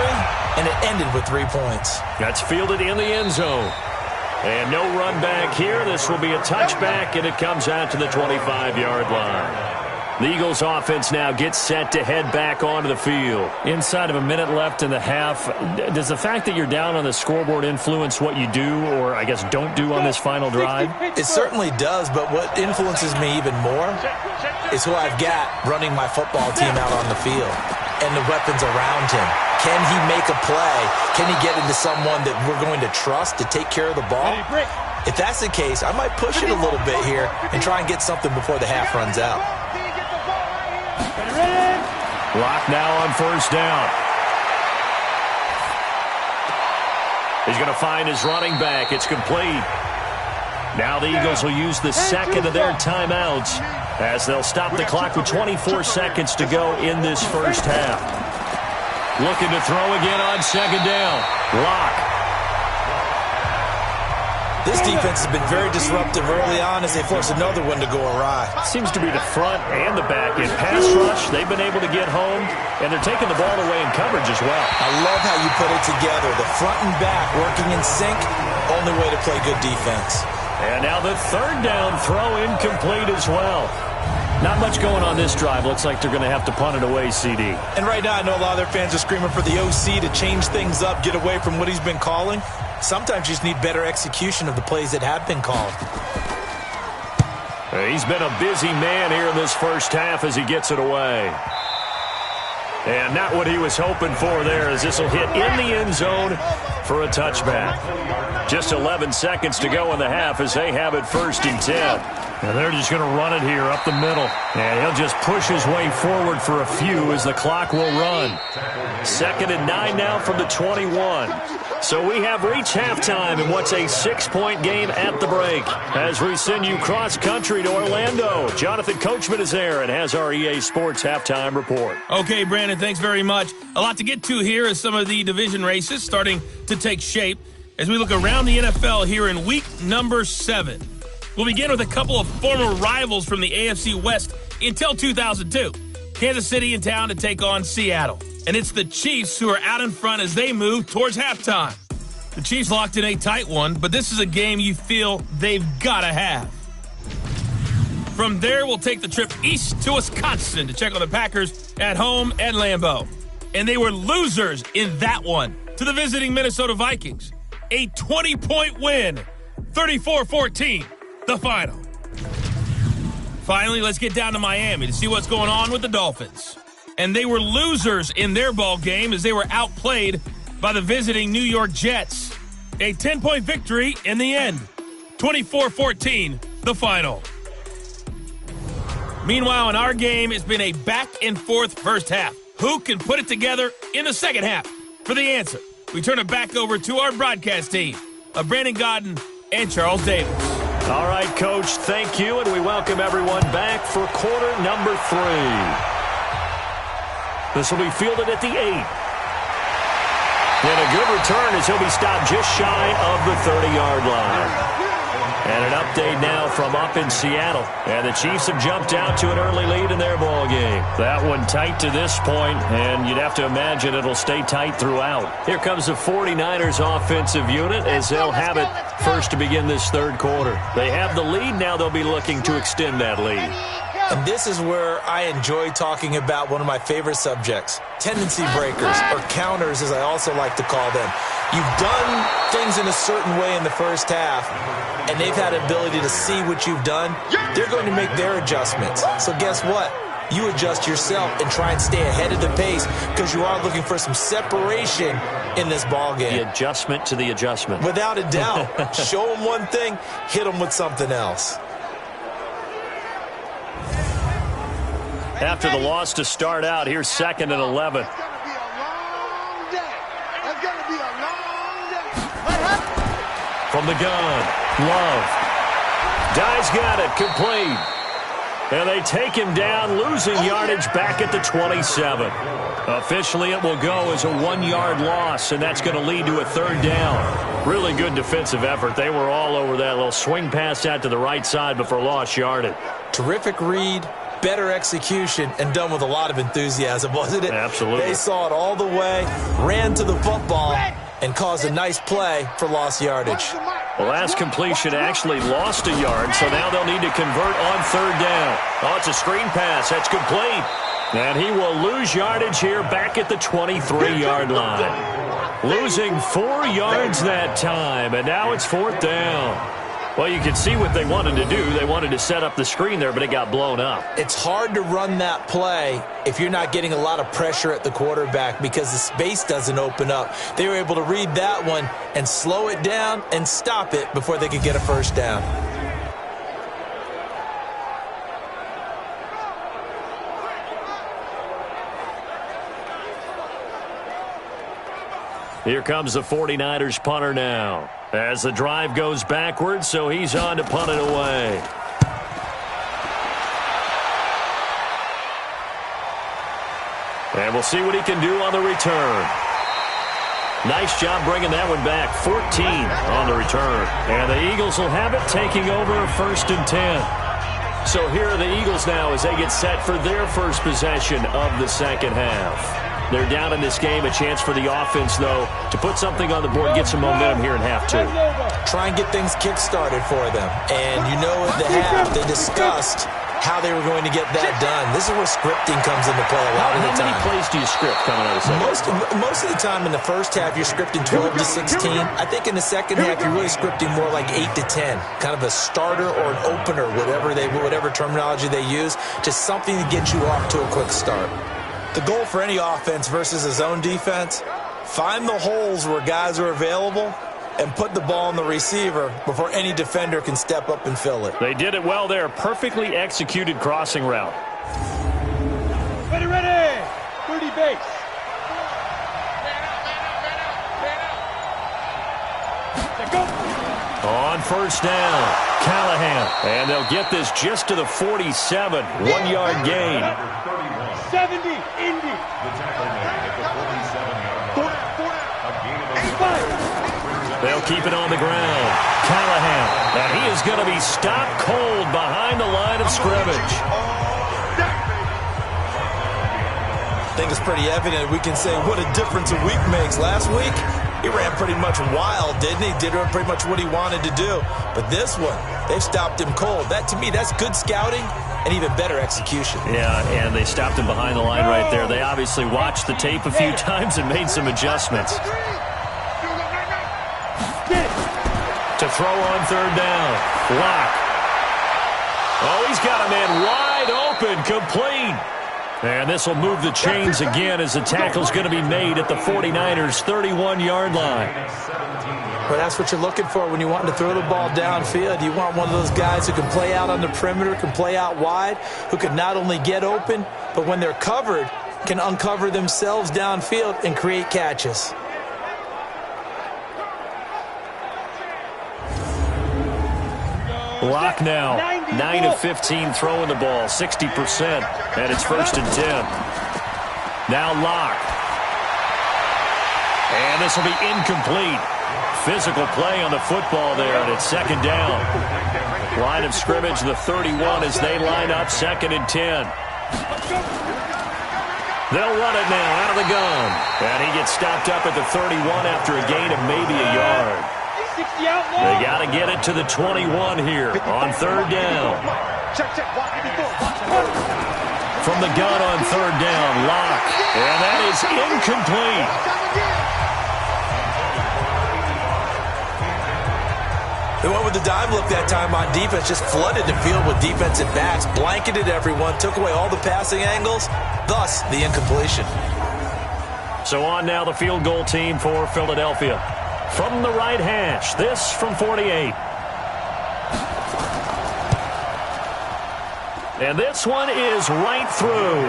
and it ended with 3 points.
That's fielded in the end zone. And no run back here. This will be a touchback, and it comes out to the 25-yard line. The Eagles offense now gets set to head back onto the field. Inside of a minute left in the half, does the fact that you're down on the scoreboard influence what you do, or I guess don't do on this final drive?
It certainly does, but what influences me even more is who I've got running my football team out on the field and the weapons around him. Can he make a play? Can he get into someone that we're going to trust to take care of the ball? If that's the case, I might push it a little bit here and try and get something before the half runs out.
Lock now on first down. He's going to find his running back. It's complete. Now the Eagles will use the second of their timeouts as they'll stop the clock with 24 seconds to go in this first half. Looking to throw again on second down. Lock.
This defense has been very disruptive early on as they force another one to go awry.
Seems to be the front and the back. In pass rush, they've been able to get home, and they're taking the ball away in coverage as well.
I love how you put it together. The front and back working in sync, only way to play good defense.
And now the third down throw incomplete as well. Not much going on this drive. Looks like they're going to have to punt it away, CD.
And right now I know a lot of their fans are screaming for the OC to change things up, get away from what he's been calling. Sometimes you just need better execution of the plays that have been called.
He's been a busy man here in this first half as he gets it away. And not what he was hoping for there, as this will hit in the end zone for a touchback. Just 11 seconds to go in the half as they have it 1st and 10. And they're just going to run it here up the middle. And he'll just push his way forward for a few as the clock will run. 2nd and 9 now from the 21. So we have reached halftime in what's a 6-point game at the break. As we send you cross-country to Orlando, Jonathan Coachman is there and has our EA Sports halftime report.
Okay, Brandon, thanks very much. A lot to get to here as some of the division races starting to take shape as we look around the NFL here in week number 7. We'll begin with a couple of former rivals from the AFC West until 2002. Kansas City in town to take on Seattle. And it's the Chiefs who are out in front as they move towards halftime. The Chiefs locked in a tight one, but this is a game you feel they've got to have. From there, we'll take the trip east to Wisconsin to check on the Packers at home at Lambeau. And they were losers in that one to the visiting Minnesota Vikings. A 20-point win, 34-14, the final. Finally, let's get down to Miami to see what's going on with the Dolphins. And they were losers in their ball game as they were outplayed by the visiting New York Jets. A 10-point victory in the end, 24-14, the final. Meanwhile, in our game, it's been a back-and-forth first half. Who can put it together in the second half? For the answer, we turn it back over to our broadcast team of Brandon Godden and Charles Davis.
All right, Coach, thank you, and we welcome everyone back for quarter number 3. This will be fielded at the 8. And a good return as he'll be stopped just shy of the 30-yard line. And an update now from up in Seattle. And the Chiefs have jumped out to an early lead in their ball game. That one tight to this point, and you'd have to imagine it'll stay tight throughout. Here comes the 49ers offensive unit as they'll have it first to begin this third quarter. They have the lead. Now they'll be looking to extend that lead.
And this is where I enjoy talking about one of my favorite subjects, tendency breakers, or counters as I also like to call them. You've done things in a certain way in the first half, and they've had an ability to see what you've done. They're going to make their adjustments. So guess what? You adjust yourself and try and stay ahead of the pace because you are looking for some separation in this ball game.
The adjustment to the adjustment.
Without a doubt. Show them one thing, hit them with something else.
After the loss to start out, here's 2nd and 11. From the gun, Love. Dye's got it, complete. And they take him down, losing yardage back at the 27. Officially, it will go as a 1-yard loss, and that's going to lead to a 3rd down. Really good defensive effort. They were all over that little swing pass out to the right side before lost yardage.
Terrific read, better execution, and done with a lot of enthusiasm, wasn't it?
Absolutely.
They saw it all the way, ran to the football, and caused a nice play for lost yardage.
The last completion actually lost a yard, so now they'll need to convert on 3rd down. Oh, it's a screen pass. That's complete. And he will lose yardage here back at the 23-yard line. Losing 4 yards that time, and now it's 4th down. Well, you can see what they wanted to do. They wanted to set up the screen there, but it got blown up.
It's hard to run that play if you're not getting a lot of pressure at the quarterback because the space doesn't open up. They were able to read that one and slow it down and stop it before they could get a 1st down.
Here comes the 49ers punter now. As the drive goes backwards, so he's on to punt it away. And we'll see what he can do on the return. Nice job bringing that one back. 14 on the return. And the Eagles will have it, taking over a 1st and 10. So here are the Eagles now as they get set for their first possession of the second half. They're down in this game. A chance for the offense, though, to put something on the board, get some momentum here in half 2.
Try and get things kick-started for them. And you know at the half, they discussed how they were going to get that done. This is where scripting comes into play a lot of the time.
How many plays do you script coming out of second?
Most of the time in the first half, you're scripting 12 to 16. I think in the second half, you're really scripting more like 8 to 10. Kind of a starter or an opener, whatever terminology they use. Just something to get you off to a quick start. The goal for any offense versus a zone defense, find the holes where guys are available and put the ball on the receiver before any defender can step up and fill it.
They did it well there. Perfectly executed crossing route.
Ready. 30 base.
On 1st down, Callahan. And they'll get this just to the 47. 1-yard gain.
70, Indy.
The tackle made at the 47-yard line. A gain of 8.
They'll keep it on the ground. Callahan. And he is going to be stopped cold behind the line of scrimmage.
I think it's pretty evident. We can say what a difference a week makes. Last week, he ran pretty much wild, didn't he? Did pretty much what he wanted to do. But this one, they've stopped him cold. That, to me, that's good scouting and even better execution.
Yeah, and they stopped him behind the line right there. They obviously watched the tape a few times and made some adjustments. To throw on 3rd down. Lock. Oh, he's got a man wide open, complete. And this will move the chains again as the tackle's going to be made at the 49ers' 31-yard line.
Well, that's what you're looking for when you want to throw the ball downfield. You want one of those guys who can play out on the perimeter, can play out wide, who can not only get open, but when they're covered, can uncover themselves downfield and create catches.
Lock now. 9 of 15 throwing the ball, 60%. And it's 1st and 10. Now Lock. And this will be incomplete. Physical play on the football there, and it's 2nd down. Line of scrimmage, the 31 as they line up, 2nd and 10. They'll run it now out of the gun. And he gets stopped up at the 31 after a gain of maybe a yard. They got to get it to the 21 here on 3rd down. From the gun on 3rd down, Lock. And that is incomplete.
They went with the dive look that time on defense, just flooded the field with defensive backs, blanketed everyone, took away all the passing angles, thus the incompletion.
So on now the field goal team for Philadelphia. From the right hash, this from 48. And this one is right through.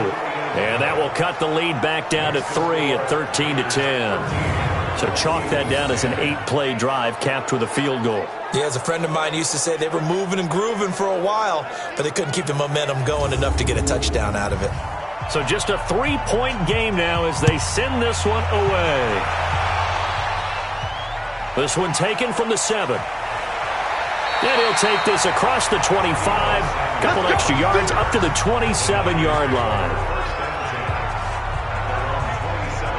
And that will cut the lead back down to 3 at 13-10. So chalk that down as an 8-play drive capped with a field goal.
Yeah, as a friend of mine used to say, they were moving and grooving for a while, but they couldn't keep the momentum going enough to get a touchdown out of it.
So just a 3-point game now as they send this one away. This one taken from the 7. And he'll take this across the 25. Couple extra yards up to the 27-yard line.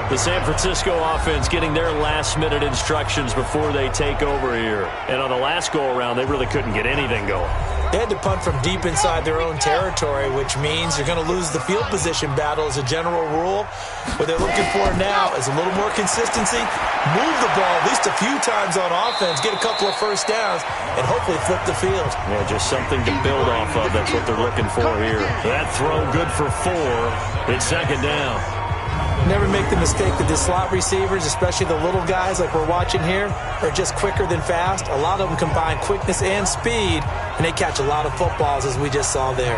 The San Francisco offense getting their last-minute instructions before they take over here. And on the last go-around, they really couldn't get anything going.
They had to punt from deep inside their own territory, which means you're going to lose the field position battle as a general rule. What they're looking for now is a little more consistency, move the ball at least a few times on offense, get a couple of first downs, and hopefully flip the field.
Yeah, just something to build off of. That's what they're looking for here. That throw good for 4. It's second down.
Never make the mistake that the slot receivers, especially the little guys like we're watching here, are just quicker than fast. A lot of them combine quickness and speed, and they catch a lot of footballs, as we just saw there.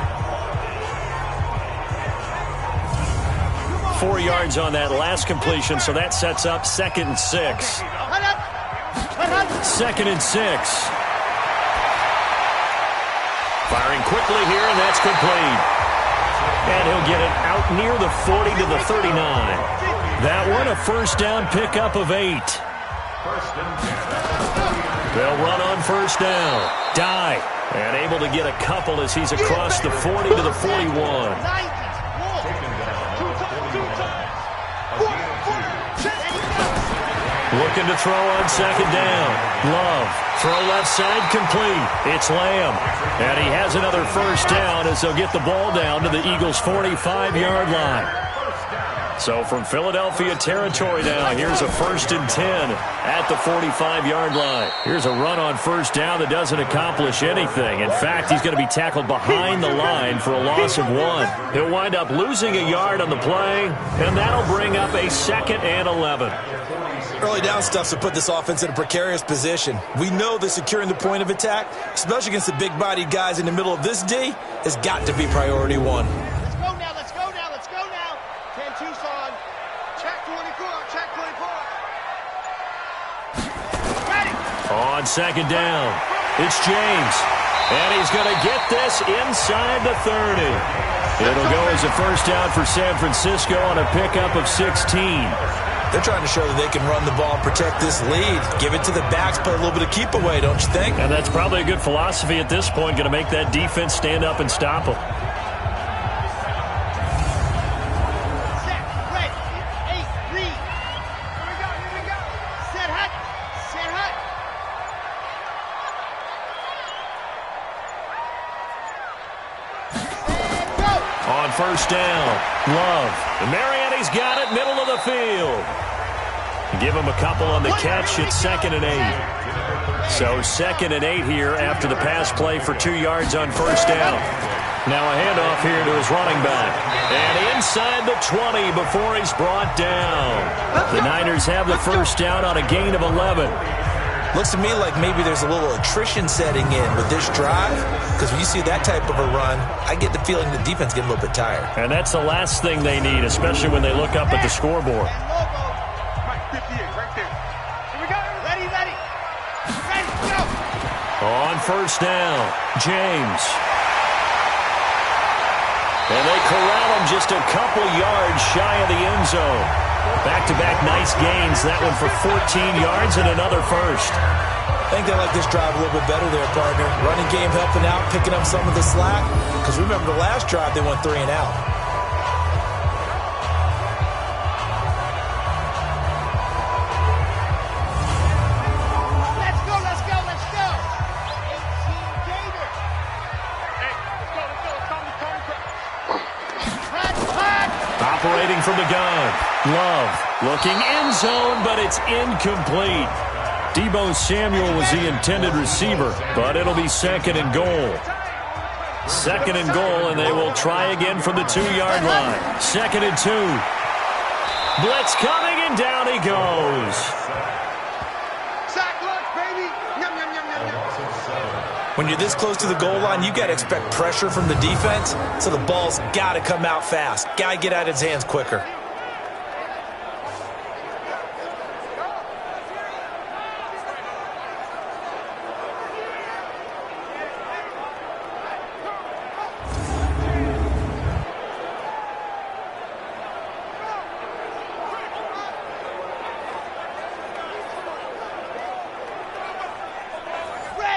4 yards on that last completion, so that sets up 2nd and 6. 2nd and 6. Firing quickly here, and that's complete. And he'll get it out near the 40 to the 39. That one, a first down pickup of 8. They'll run on first down. Dye. And able to get a couple as he's across the 40 to the 41. Looking to throw on second down. Love. Throw left side complete. It's Lamb. And he has another first down as they'll get the ball down to the Eagles' 45-yard line. So from Philadelphia territory now, here's a 1st and 10 at the 45-yard line. Here's a run on first down that doesn't accomplish anything. In fact, he's going to be tackled behind the line for a loss of 1. He'll wind up losing a yard on the play, and that'll bring up a 2nd and 11.
Early down stuff to put this offense in a precarious position. We know that securing the point of attack, especially against the big-bodied guys in the middle of this D, has got to be priority 1.
Let's go now, let's go now, let's go now. 10 Tucson. Check 24, check 24. Ready.
On second down, it's James. And he's going to get this inside the 30. It'll go as a first down for San Francisco on a pickup of 16.
They're trying to show that they can run the ball and protect this lead. Give it to the backs, play a little bit of keep away, don't you think?
And that's probably a good philosophy at this point, going to make that defense stand up and stop them.
Set, ready, 8, read. Here we go. Set hut, set hut. Set, go.
On first down, Love. And Marionetti's got it, middle of the field. Give him a couple on the catch. It's 2nd and 8. So 2nd and 8 here after the pass play for 2 yards on first down. Now a handoff here to his running back. And inside the 20 before he's brought down. The Niners have the first down on a gain of 11.
Looks to me like maybe there's a little attrition setting in with this drive, because when you see that type of a run, I get the feeling the defense getting a little bit tired.
And that's the last thing they need, especially when they look up at the scoreboard.
Right, 58, right there. Here we go. Ready, ready. Ready, go.
On first down, James. And they corral him just a couple yards shy of the end zone. Back-to-back nice gains. That one for 14 yards and another first.
I think they like this drive a little bit better there, partner. Running game helping out, picking up some of the slack. Because remember the last drive, they went 3 and out.
Let's go, let's go, let's go. 18 Gator. Hey, let's go, let's go. Hot.
Operating from the gun. Love looking end zone, but it's incomplete. Deebo Samuel was the intended receiver, but it'll be second and goal. Second and goal, and they will try again from the 2-yard line. Second and 2. Blitz coming, and down he goes.
Sack lunch, baby. Yum, yum, yum, yum, yum.
When you're this close to the goal line, you got to expect pressure from the defense, so the ball's got to come out fast. Got to get out of his hands quicker.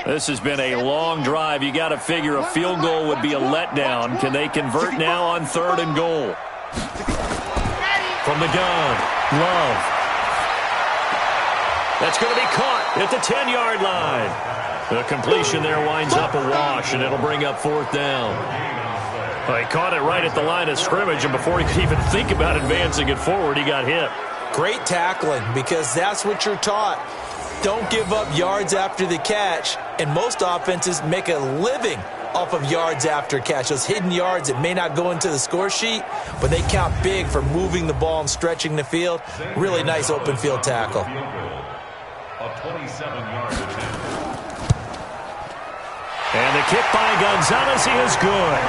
This has been a long drive. You got to figure a field goal would be a letdown. Can they convert now on 3rd and goal? From the gun, Love. That's going to be caught at the 10-yard line. The completion there winds up a wash, and it'll bring up 4th down. Well, he caught it right at the line of scrimmage, and before he could even think about advancing it forward, he got hit.
Great tackling, because that's what you're taught. Don't give up yards after the catch, and most offenses make a living off of yards after catch. Those hidden yards that may not go into the score sheet, but they count big for moving the ball and stretching the field. Really nice open field tackle.
A 27-yard attempt.
And the kick by Gonzalez is good.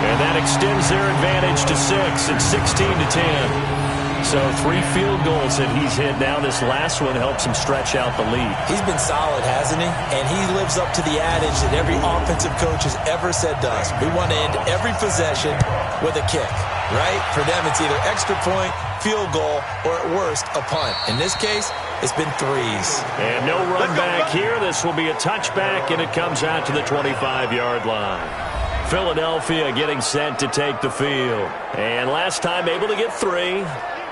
And that extends their advantage to 6 and 16-10. So 3 field goals that he's hit now. This last one helps him stretch out the lead.
He's been solid, hasn't he? And he lives up to the adage that every offensive coach has ever said to us. We want to end every possession with a kick, right? For them, it's either extra point, field goal, or at worst, a punt. In this case, it's been 3s.
And no run back here. This will be a touchback, and it comes out to the 25-yard line. Philadelphia getting set to take the field. And last time able to get 3.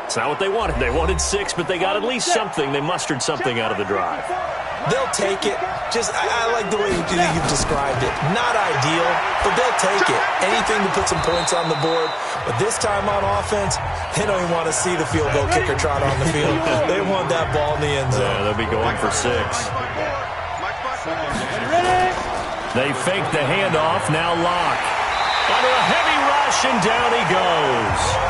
It's not what they wanted. They wanted 6, but they got at least something. They mustered something out of the drive.
They'll take it. I like the way you've described it. Not ideal, but they'll take it. Anything to put some points on the board. But this time on offense, they don't even want to see the field goal kicker trot on the field. They want that ball in the end zone.
Yeah, they'll be going for 6. They fake the handoff. Now Locke. Under a heavy rush, and down he goes.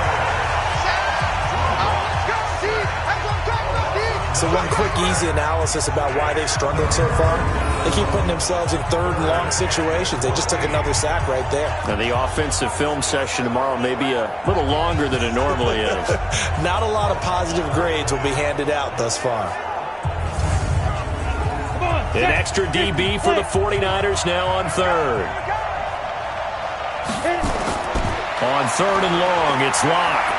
So one quick, easy analysis about why they've struggled so far. They keep putting themselves in 3rd and long situations. They just took another sack right there.
Now the offensive film session tomorrow may be a little longer than it normally is.
Not a lot of positive grades will be handed out thus far.
An extra DB for the 49ers now on 3rd. On 3rd and long, it's Locke.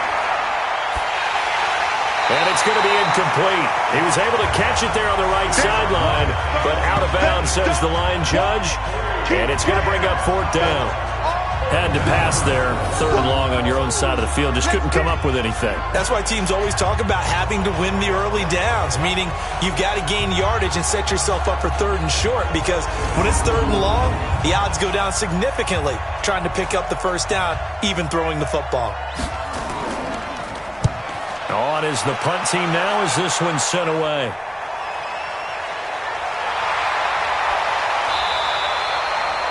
And it's going to be incomplete. He was able to catch it there on the right sideline, but out of bounds, says the line judge. And it's going to bring up 4th down. Had to pass there, 3rd and long on your own side of the field. Just couldn't come up with anything.
That's why teams always talk about having to win the early downs, meaning you've got to gain yardage and set yourself up for 3rd and short, because when it's 3rd and long, the odds go down significantly trying to pick up the 1st down, even throwing the football.
On is the punt team now as this one's sent away.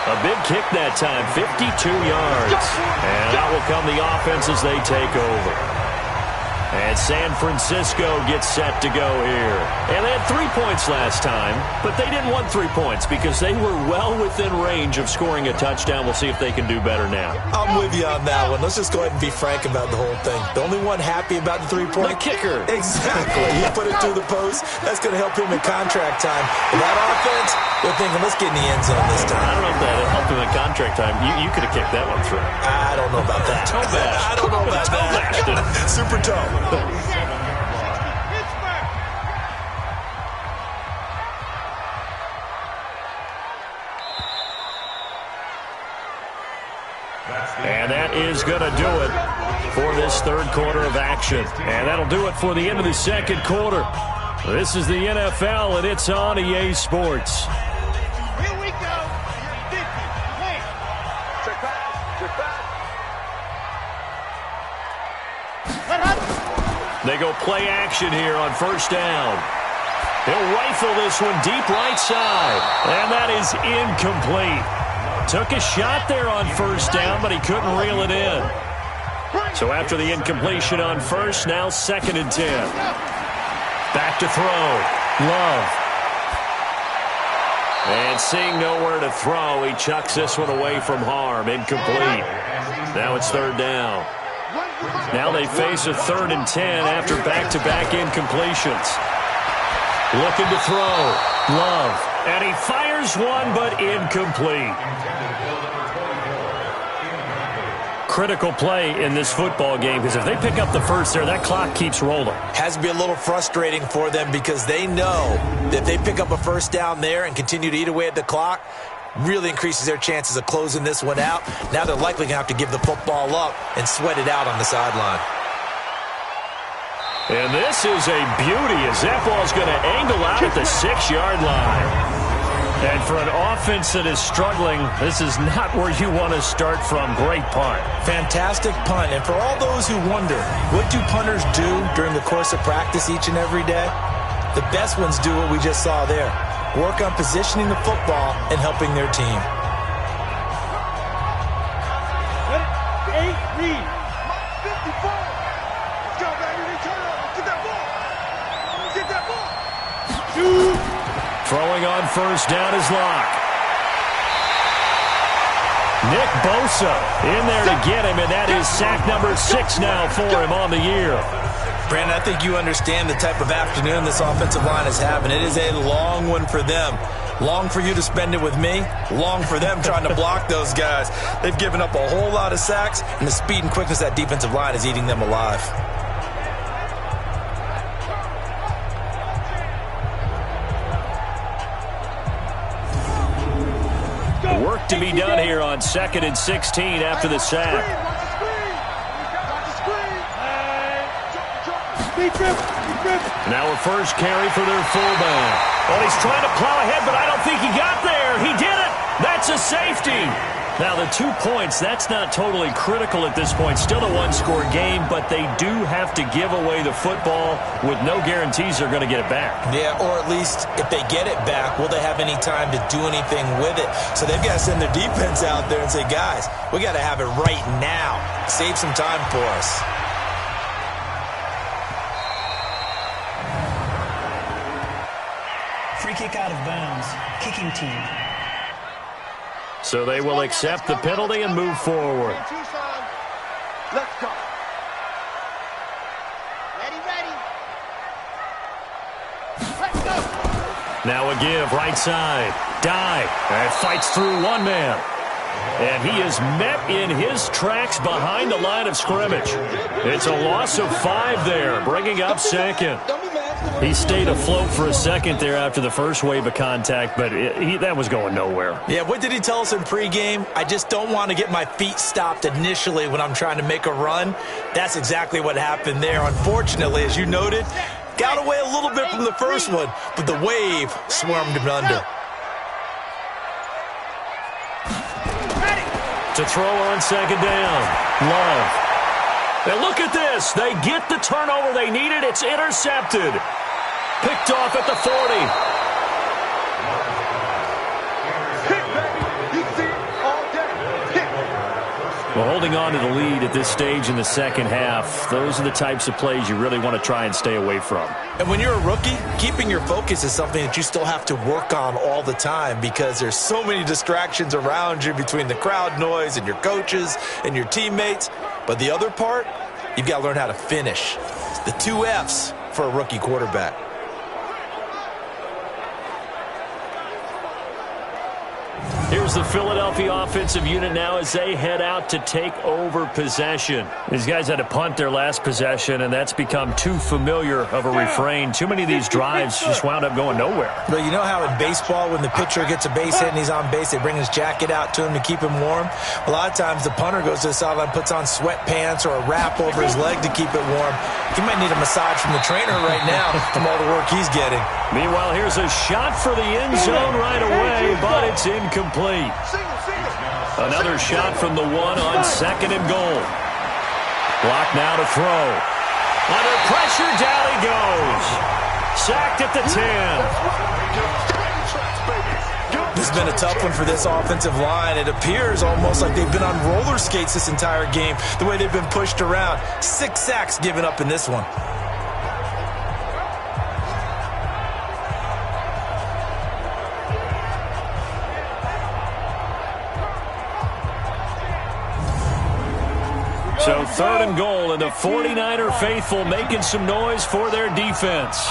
A big kick that time, 52 yards. And that will come the offense as they take over. And San Francisco gets set to go here. And they had 3 points last time, but they didn't want 3 points because they were well within range of scoring a touchdown. We'll see if they can do better now.
I'm with you on that one. Let's just go ahead and be frank about the whole thing. The only one happy about the 3-point?
The kicker.
Exactly. He put it through the post. That's going to help him in contract time. But that offense, they're thinking, let's get in the end zone this time.
I don't know if that helped him in contract time. You could have kicked that one through.
I don't know about that.
Toe bash.
I don't know about that. Super toe.
And that is going to do it for this 3rd quarter of action. And that'll do it for the end of the 2nd quarter. This is the NFL, and it's on EA Sports.
Here we go. 50. Wait. Check back.
They go play action here on 1st down. He'll rifle this one deep right side. And that is incomplete. Took a shot there on first down, but he couldn't reel it in. So after the incompletion on first, now 2nd and 10. Back to throw. Love. And seeing nowhere to throw, he chucks this one away from harm. Incomplete. Now it's 3rd down. Now they face a 3rd and 10 after back-to-back incompletions. Looking to throw. Love. And he fires one, but incomplete. Critical play in this football game, because if they pick up the first there, that clock keeps rolling.
Has to be a little frustrating for them because they know that if they pick up a first down there and continue to eat away at the clock, really increases their chances of closing this one out. Now they're likely going to have to give the football up and sweat it out on the sideline.
And this is a beauty as that ball's going to angle out at the 6-yard line. And for an offense that is struggling, this is not where you want to start from. Great punt.
Fantastic punt. And for all those who wonder, what do punters do during the course of practice each and every day? The best ones do what we just saw there. Work on positioning the football and helping their team.
Read. 54. Let's go, baby. Return up. Get that ball. Get that ball. Shoot.
Throwing on first down is Locke. Nick Bosa in there to get him, and that is sack number 6 now for him on the year.
Brandon, I think you understand the type of afternoon this offensive line is having. It is a long one for them. Long for you to spend it with me. Long for them trying to block those guys. They've given up a whole lot of sacks, and the speed and quickness of that defensive line is eating them alive.
Work to be done here on 2nd and 16 after the sack. Now a first carry for their fullback. Oh, he's trying to plow ahead, but I don't think he got there. He did it. That's a safety. Now the 2 points, that's not totally critical at this point. Still a one-score game, but they do have to give away the football with no guarantees they're going to get it back.
Yeah, or at least if they get it back, will they have any time to do anything with it? So they've got to send their defense out there and say, guys, we got to have it right now. Save some time for us.
Free kick out of bounds. Kicking team.
So they will accept the penalty and move forward.
Let's go. Ready. Let's go.
Now a give, right side. Dive. And fights through one man. And he is met in his tracks behind the line of scrimmage. It's a loss of 5 there, bringing up 2nd. He stayed afloat for a second there after the first wave of contact, but that was going nowhere.
Yeah, what did he tell us in pregame? I just don't want to get my feet stopped initially when I'm trying to make a run. That's exactly what happened there. Unfortunately, as you noted, got away a little bit from the first one, but the wave swarmed him under.
To throw on 2nd down. Love. And look at this. They get the turnover they needed. It's intercepted. Picked off at the 40. Well, holding on to the lead at this stage in the second half, those are the types of plays you really want to try and stay away from.
And when you're a rookie, keeping your focus is something that you still have to work on all the time because there's so many distractions around you between the crowd noise and your coaches and your teammates. But the other part, you've got to learn how to finish. It's the 2 F's for a rookie quarterback.
Here's the Philadelphia offensive unit now as they head out to take over possession. These guys had to punt their last possession, and that's become too familiar of a refrain. Too many of these drives just wound up going nowhere.
But you know how in baseball, when the pitcher gets a base hit and he's on base, they bring his jacket out to him to keep him warm? A lot of times the punter goes to the sideline, puts on sweatpants or a wrap over his leg to keep it warm. He might need a massage from the trainer right now from all the work he's getting.
Meanwhile, here's a shot for the end zone right away, but it's incomplete. Another shot from the 1 on 2nd and goal. Block now to throw. Under pressure, down he goes. Sacked at the 10.
This has been a tough one for this offensive line. It appears almost like they've been on roller skates this entire game, the way they've been pushed around. 6 sacks given up in this one.
So 3rd and goal, and the 49er faithful making some noise for their defense.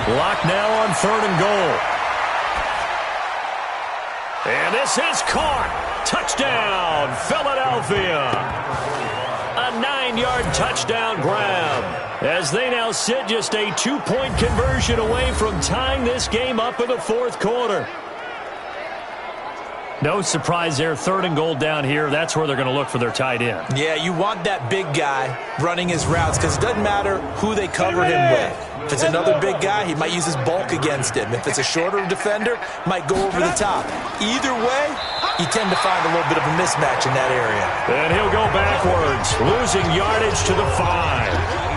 Locked now on 3rd and goal. And this is caught. Touchdown, Philadelphia. A 9-yard touchdown grab, as they now sit just a 2-point conversion away from tying this game up in the 4th quarter. No surprise there, 3rd and goal down here. That's where they're going to look for their tight end.
Yeah, you want that big guy running his routes because it doesn't matter who they cover him with. If it's another big guy, he might use his bulk against him. If it's a shorter defender, might go over the top. Either way, you tend to find a little bit of a mismatch in that area.
And he'll go backwards, losing yardage to the 5.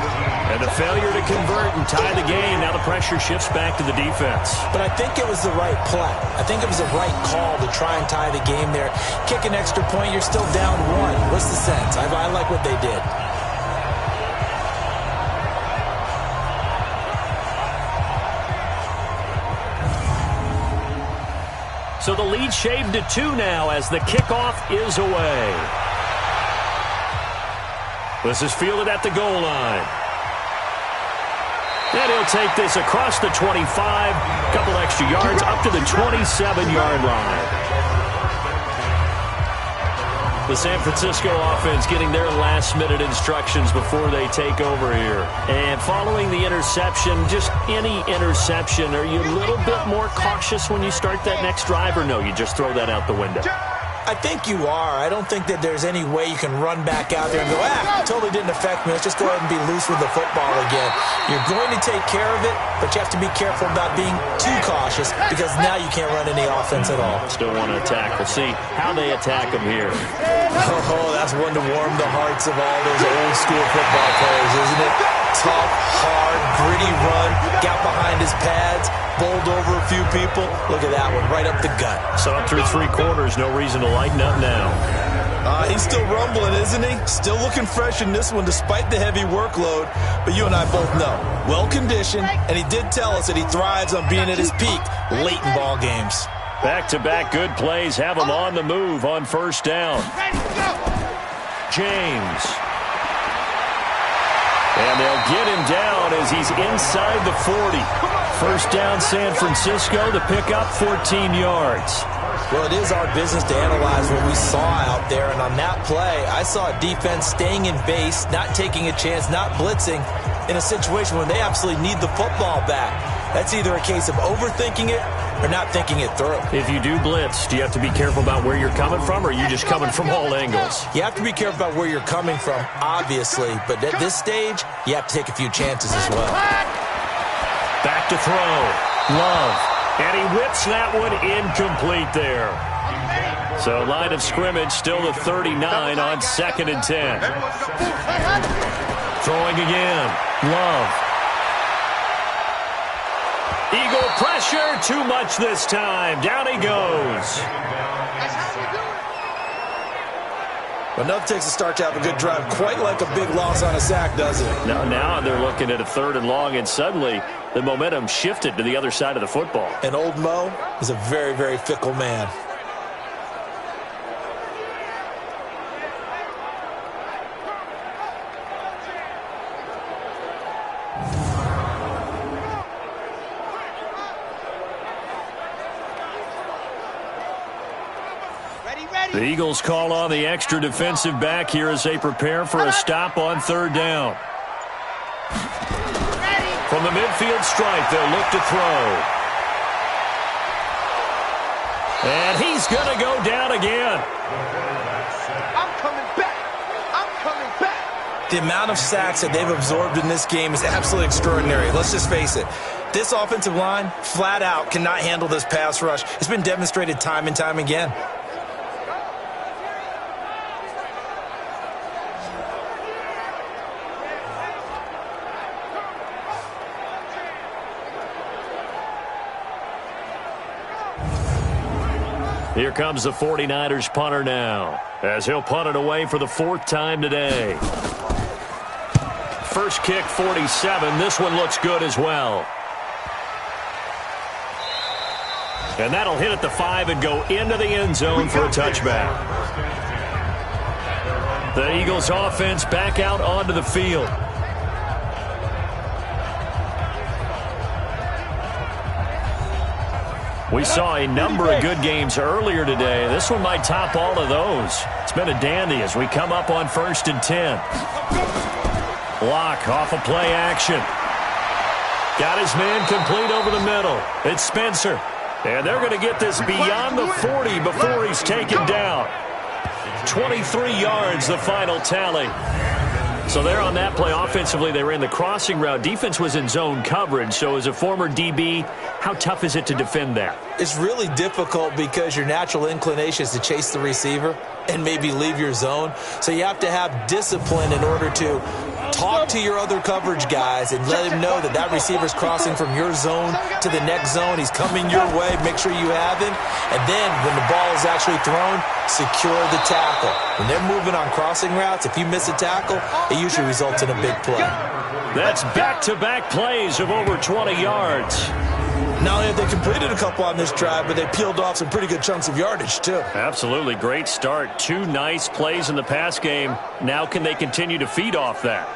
And the failure to convert and tie the game. Now the pressure shifts back to the defense.
But I think it was the right play. I think it was the right call to try and tie the game there. Kick an extra point, you're still down 1. What's the sense? I like what they did.
So the lead shaved to 2 now as the kickoff is away. This is fielded at the goal line. And he'll take this across the 25, a couple extra yards, up to the 27-yard line. The San Francisco offense getting their last-minute instructions before they take over here. And following the interception, just any interception, are you a little bit more cautious when you start that next drive, or no, you just throw that out the window?
I think you are. I don't think that there's any way you can run back out there and go, totally didn't affect me. Let's just go ahead and be loose with the football again. You're going to take care of it, but you have to be careful about being too cautious because now you can't run any offense at all.
Still want to attack. We'll see how they attack them here.
Oh, that's one to warm the hearts of all those old school football players, isn't it? Tough, hard, gritty run, got behind his pads, bowled over a few people. Look at that one, right up the gut.
So up through 3 quarters, no reason to lighten up now.
He's still rumbling, isn't he? Still looking fresh in this one despite the heavy workload. But you and I both know, well-conditioned, and he did tell us that he thrives on being at his peak late in ball games.
Back-to-back good plays have him on the move on 1st down. James. And they'll get him down as he's inside the 40. 1st down, San Francisco, the pickup, 14 yards.
Well, it is our business to analyze what we saw out there, and on that play, I saw a defense staying in base, not taking a chance, not blitzing, in a situation where they absolutely need the football back. That's either a case of overthinking it or not thinking it through.
If you do blitz, do you have to be careful about where you're coming from, or are you just coming from all angles?
You have to be careful about where you're coming from, obviously, but at this stage, you have to take a few chances as well.
Back to throw. Love. And he whips that one incomplete there. So line of scrimmage still the 39 on 2nd and 10. Throwing again. Love. Eagle pressure. Too much this time. Down he goes.
Enough takes a start to have a good drive. Quite like a big loss on a sack, doesn't it?
Now they're looking at a 3rd and long, and suddenly the momentum shifted to the other side of the football.
And old Mo is a very, very fickle man.
The Eagles call on the extra defensive back here as they prepare for a stop on 3rd down. From the midfield stripe, they'll look to throw. And he's going to go down again.
I'm coming back. I'm coming back.
The amount of sacks that they've absorbed in this game is absolutely extraordinary. Let's just face it. This offensive line, flat out, cannot handle this pass rush. It's been demonstrated time and time again.
Here comes the 49ers punter now, as he'll punt it away for the 4th time today. First kick, 47. This one looks good as well. And that'll hit at the 5 and go into the end zone for a touchback. The Eagles offense back out onto the field. We saw a number of good games earlier today. This one might top all of those. It's been a dandy as we come up on 1st and 10. Block off of play action. Got his man complete over the middle. It's Spencer. And they're going to get this beyond the 40 before he's taken down. 23 yards, the final tally. So there on that play, offensively, they ran the crossing route. Defense was in zone coverage. So as a former DB, how tough is it to defend that?
It's really difficult because your natural inclination is to chase the receiver and maybe leave your zone. So you have to have discipline in order to talk to your other coverage guys and let him know that that receiver's crossing from your zone to the next zone. He's coming your way. Make sure you have him. And then when the ball is actually thrown, secure the tackle. When they're moving on crossing routes, if you miss a tackle, it usually results in a big play.
That's back-to-back plays of over 20 yards.
Not only have they completed a couple on this drive, but they peeled off some pretty good chunks of yardage, too.
Absolutely. Great start. 2 nice plays in the pass game. Now can they continue to feed off that?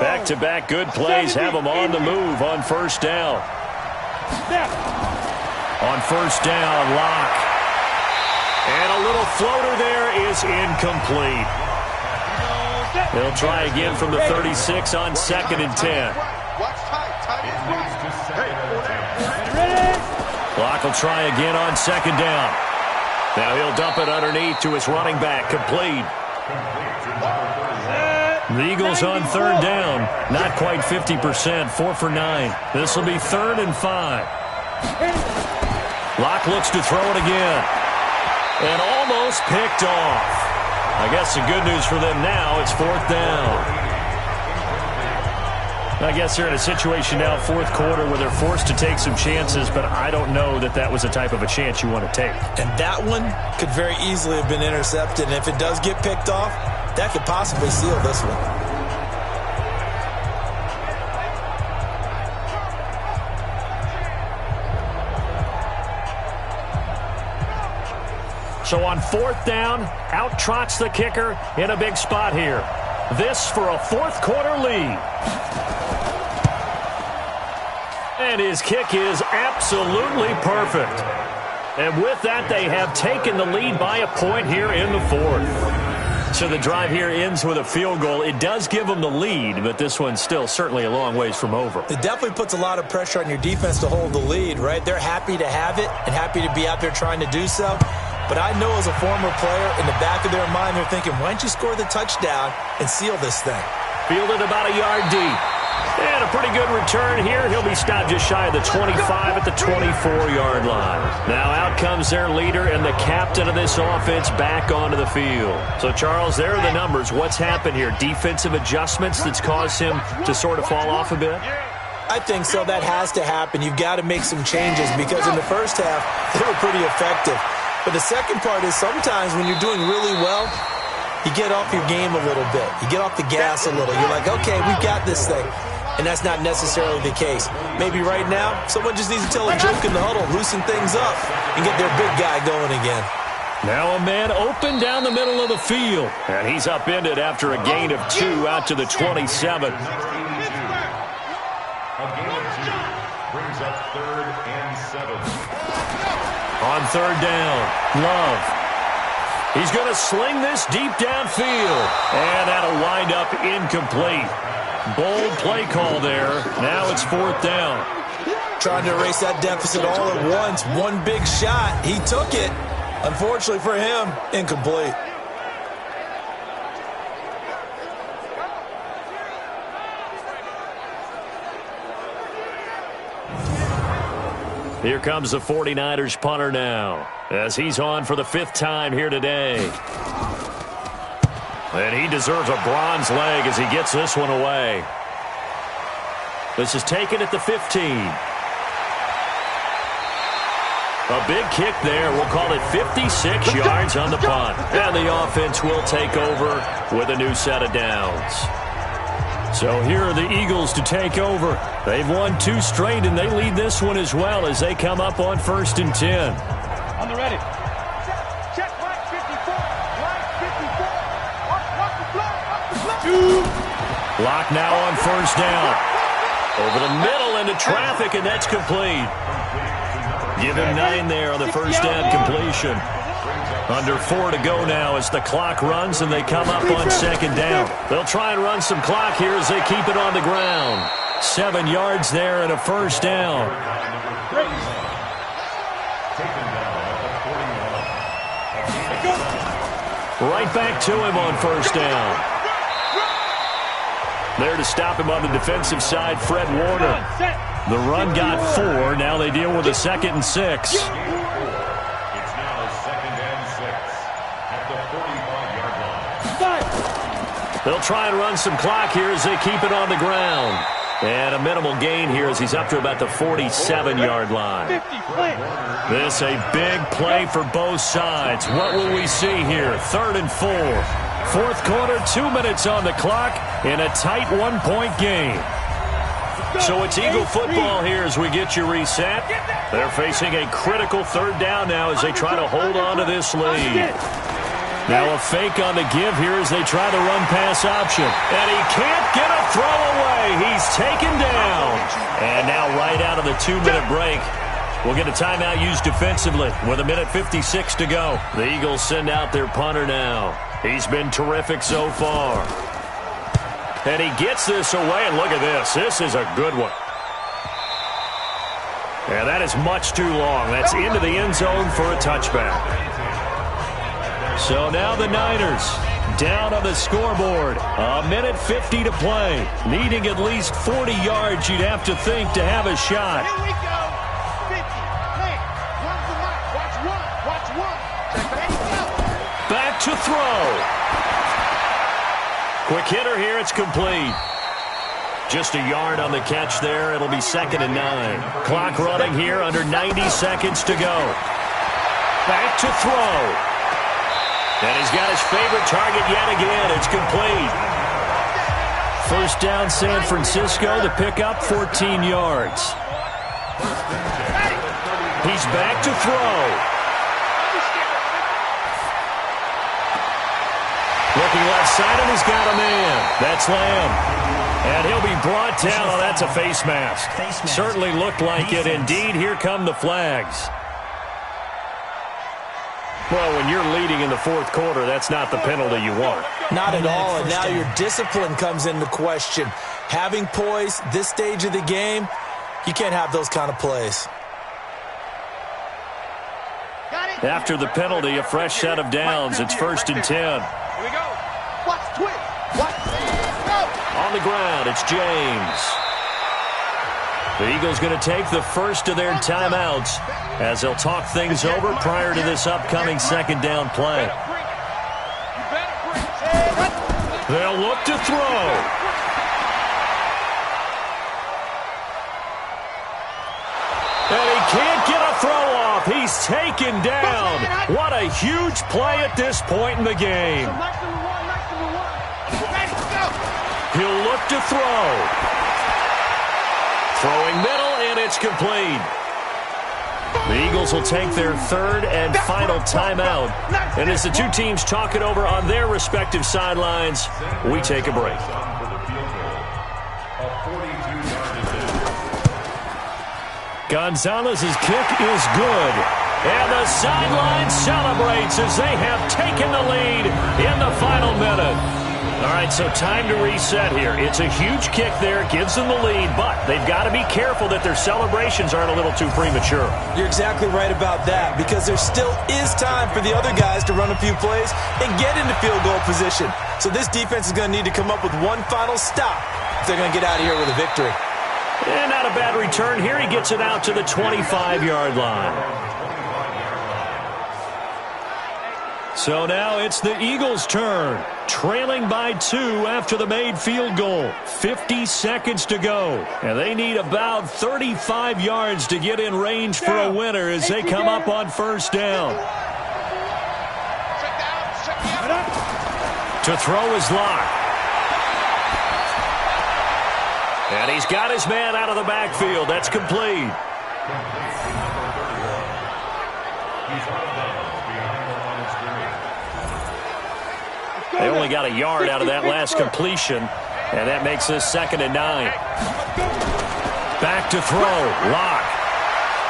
Back-to-back good plays have them on the move on 1st down. On 1st down, Locke. And a little floater there is incomplete. They'll try again from the 36 on 2nd and 10. Locke will try again on 2nd down. Now he'll dump it underneath to his running back, complete. The Eagles on 3rd down, not quite 50%, 4 for 9. This will be 3rd and 5. Locke looks to throw it again. And almost picked off. I guess the good news for them now, it's 4th down. I guess they're in a situation now, 4th quarter, where they're forced to take some chances, but I don't know that that was the type of a chance you want to take.
And that one could very easily have been intercepted, and if it does get picked off, that could possibly seal this one.
So on 4th down, out trots the kicker in a big spot here. This for a 4th quarter lead. And his kick is absolutely perfect. And with that, they have taken the lead by a point here in the 4th. So the drive here ends with a field goal. It does give them the lead, but this one's still certainly a long ways from over.
It definitely puts a lot of pressure on your defense to hold the lead, right? They're happy to have it and happy to be out there trying to do so. But I know as a former player, in the back of their mind, they're thinking, why don't you score the touchdown and seal this thing?
Fielded about a yard deep. And a pretty good return here. He'll be stopped just shy of the 25 at the 24-yard line. Now out comes their leader and the captain of this offense back onto the field. So, Charles, there are the numbers. What's happened here? Defensive adjustments that's caused him to sort of fall off a bit?
I think so. That has to happen. You've got to make some changes because in the first half, they were pretty effective. But the second part is sometimes when you're doing really well, you get off your game a little bit. You get off the gas a little. You're like, okay, we've got this thing. And that's not necessarily the case. Maybe right now, someone just needs to tell a joke in the huddle, loosen things up, and get their big guy going again.
Now a man open down the middle of the field. And he's upended after a gain of 2 out to the 27.
A gain of 2 brings up 3rd and 7.
On 3rd down, Love. He's going to sling this deep downfield. And that'll wind up incomplete. Bold play call there. Now it's 4th down.
Trying to erase that deficit all at once. One big shot. He took it. Unfortunately for him, incomplete.
Here comes the 49ers punter now, as he's on for the 5th time here today. And he deserves a bronze leg as he gets this one away. This is taken at the 15. A big kick there. We'll call it 56 yards on the punt. And the offense will take over with a new set of downs. So here are the Eagles to take over. They've won 2 straight, and they lead this one as well as they come up on 1st and 10.
On the ready. Check right 54. Right 54. Watch the flow. Watch the flow.
Lock now on 1st down. Over the middle into traffic, and that's complete. Give him 9 there on the 1st down completion. Under 4 to go now as the clock runs and they come up on 2nd down. They'll try and run some clock here as they keep it on the ground. 7 yards there and a 1st down. Right back to him on 1st down. There to stop him on the defensive side, Fred Warner. The run got 4. Now they deal with a 2nd and 6.
It's now 2nd and 6 at the 45-yard line.
They'll try and run some clock here as they keep it on the ground. And a minimal gain here as he's up to about the 47-yard line. This a big play for both sides. What will we see here? 3rd and 4. 4th quarter, 2 minutes on the clock in a tight 1-point game. So it's Eagle football here as we get you reset. They're facing a critical 3rd down now as they try to hold on to this lead. Now a fake on the give here as they try the run-pass option. And he can't get a throw away. He's taken down. And now right out of the 2-minute break, we'll get a timeout used defensively with 1:56 to go. The Eagles send out their punter now. He's been terrific so far. And he gets this away, and look at this. This is a good one. And that is much too long. That's into the end zone for a touchback. So now the Niners down on the scoreboard. 1:50 to play. Needing at least 40 yards, you'd have to think, to have a shot.
Here we go. 50. Play. One's the mark. Watch one. Watch one. Ready, go.
Back to throw. Quick hitter here. It's complete. Just a yard on the catch there. It'll be 2nd and 9. Clock running here under 90 seconds to go. Back to throw. And he's got his favorite target yet again. It's complete. 1st down San Francisco. The pickup 14 yards. He's back to throw. Looking left side, and he's got a man. That's Lamb. And he'll be brought down. Oh, that's a face mask. Certainly looked like it. Indeed, here come the flags. Well, when you're leading in the 4th quarter, that's not the penalty you want.
Not at all, and now your discipline comes into question. Having poise this stage of the game, you can't have those kind of plays.
After the penalty, a fresh set of downs. It's 1st and 10.
Here we go. Watch twist. Watch. Go.
On the ground, it's James. The Eagles going to take the first of their timeouts as they'll talk things over prior to this upcoming 2nd down play. They'll look to throw. And he can't get a throw off. He's taken down. What a huge play at this point in the game. He'll look to throw. Throwing middle, and it's complete. The Eagles will take their 3rd and final timeout. And as the two teams talk it over on their respective sidelines, we take a break. Gonzalez's kick is good. And the sideline celebrates as they have taken the lead in the final minute. All right, so time to reset here. It's a huge kick there, gives them the lead, but they've got to be careful that their celebrations aren't a little too premature.
You're exactly right about that, because there still is time for the other guys to run a few plays and get into field goal position. So this defense is going to need to come up with one final stop if they're going to get out of here with a victory.
And not a bad return here. He gets it out to the 25-yard line. So now it's the Eagles' turn, trailing by 2 after the made field goal. 50 seconds to go, and they need about 35 yards to get in range for a winner as they come up on first down. To throw is Locke. And he's got his man out of the backfield. That's complete. They only got a yard out of that last completion, and that makes this 2nd and 9. Back to throw, Locke.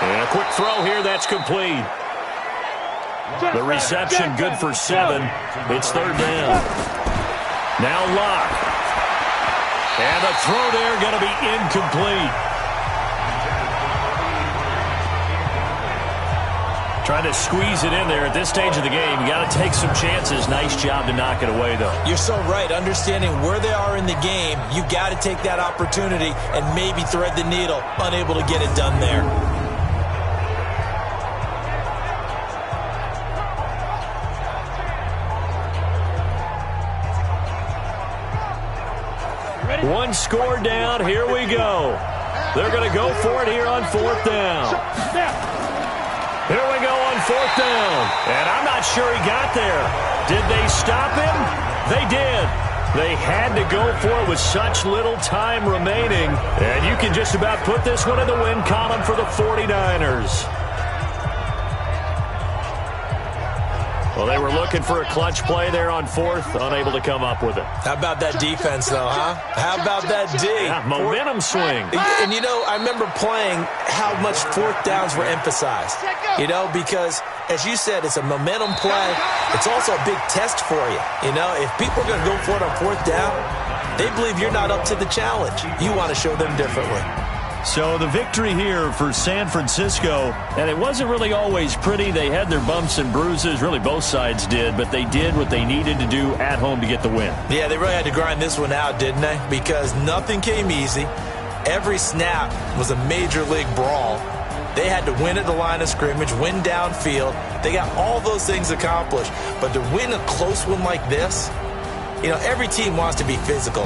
And a quick throw here, that's complete. The reception good for 7. It's 3rd down. Now Locke. And the throw there going to be incomplete. Trying to squeeze it in there at this stage of the game. You got to take some chances. Nice job to knock it away, though.
You're so right. Understanding where they are in the game, you got to take that opportunity and maybe thread the needle. Unable to get it done there.
One score down. Here we go. They're going to go for it here on 4th down. Here we go on 4th down. And I'm not sure he got there. Did they stop him? They did. They had to go for it with such little time remaining. And you can just about put this one in the win column for the 49ers. Well, they were looking for a clutch play there on 4th, unable to come up with it.
How about that defense, though, huh? How about that D?
Yeah, momentum swing.
And, you know, I remember playing how much 4th downs were emphasized. You know, because, as you said, it's a momentum play. It's also a big test for you. You know, if people are going to go for it on 4th down, they believe you're not up to the challenge. You want to show them differently.
So the victory here for San Francisco, and it wasn't really always pretty. They had their bumps and bruises, really both sides did, but they did what they needed to do at home to get the win.
Yeah, they really had to grind this one out, didn't they? Because nothing came easy. Every snap was a major league brawl. They had to win at the line of scrimmage, win downfield. They got all those things accomplished. But to win a close one like this, you know, every team wants to be physical.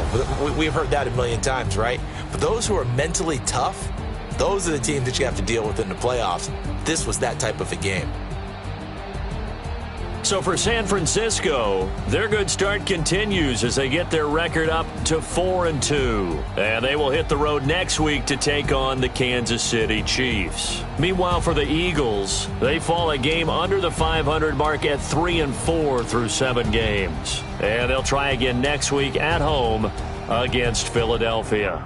We've heard that a million times, right? But those who are mentally tough, those are the teams that you have to deal with in the playoffs. This was that type of a game.
So for San Francisco, their good start continues as they get their record up to 4-2. And they will hit the road next week to take on the Kansas City Chiefs. Meanwhile, for the Eagles, they fall a game under the 500 mark at 3-4 through 7 games. And they'll try again next week at home against Philadelphia.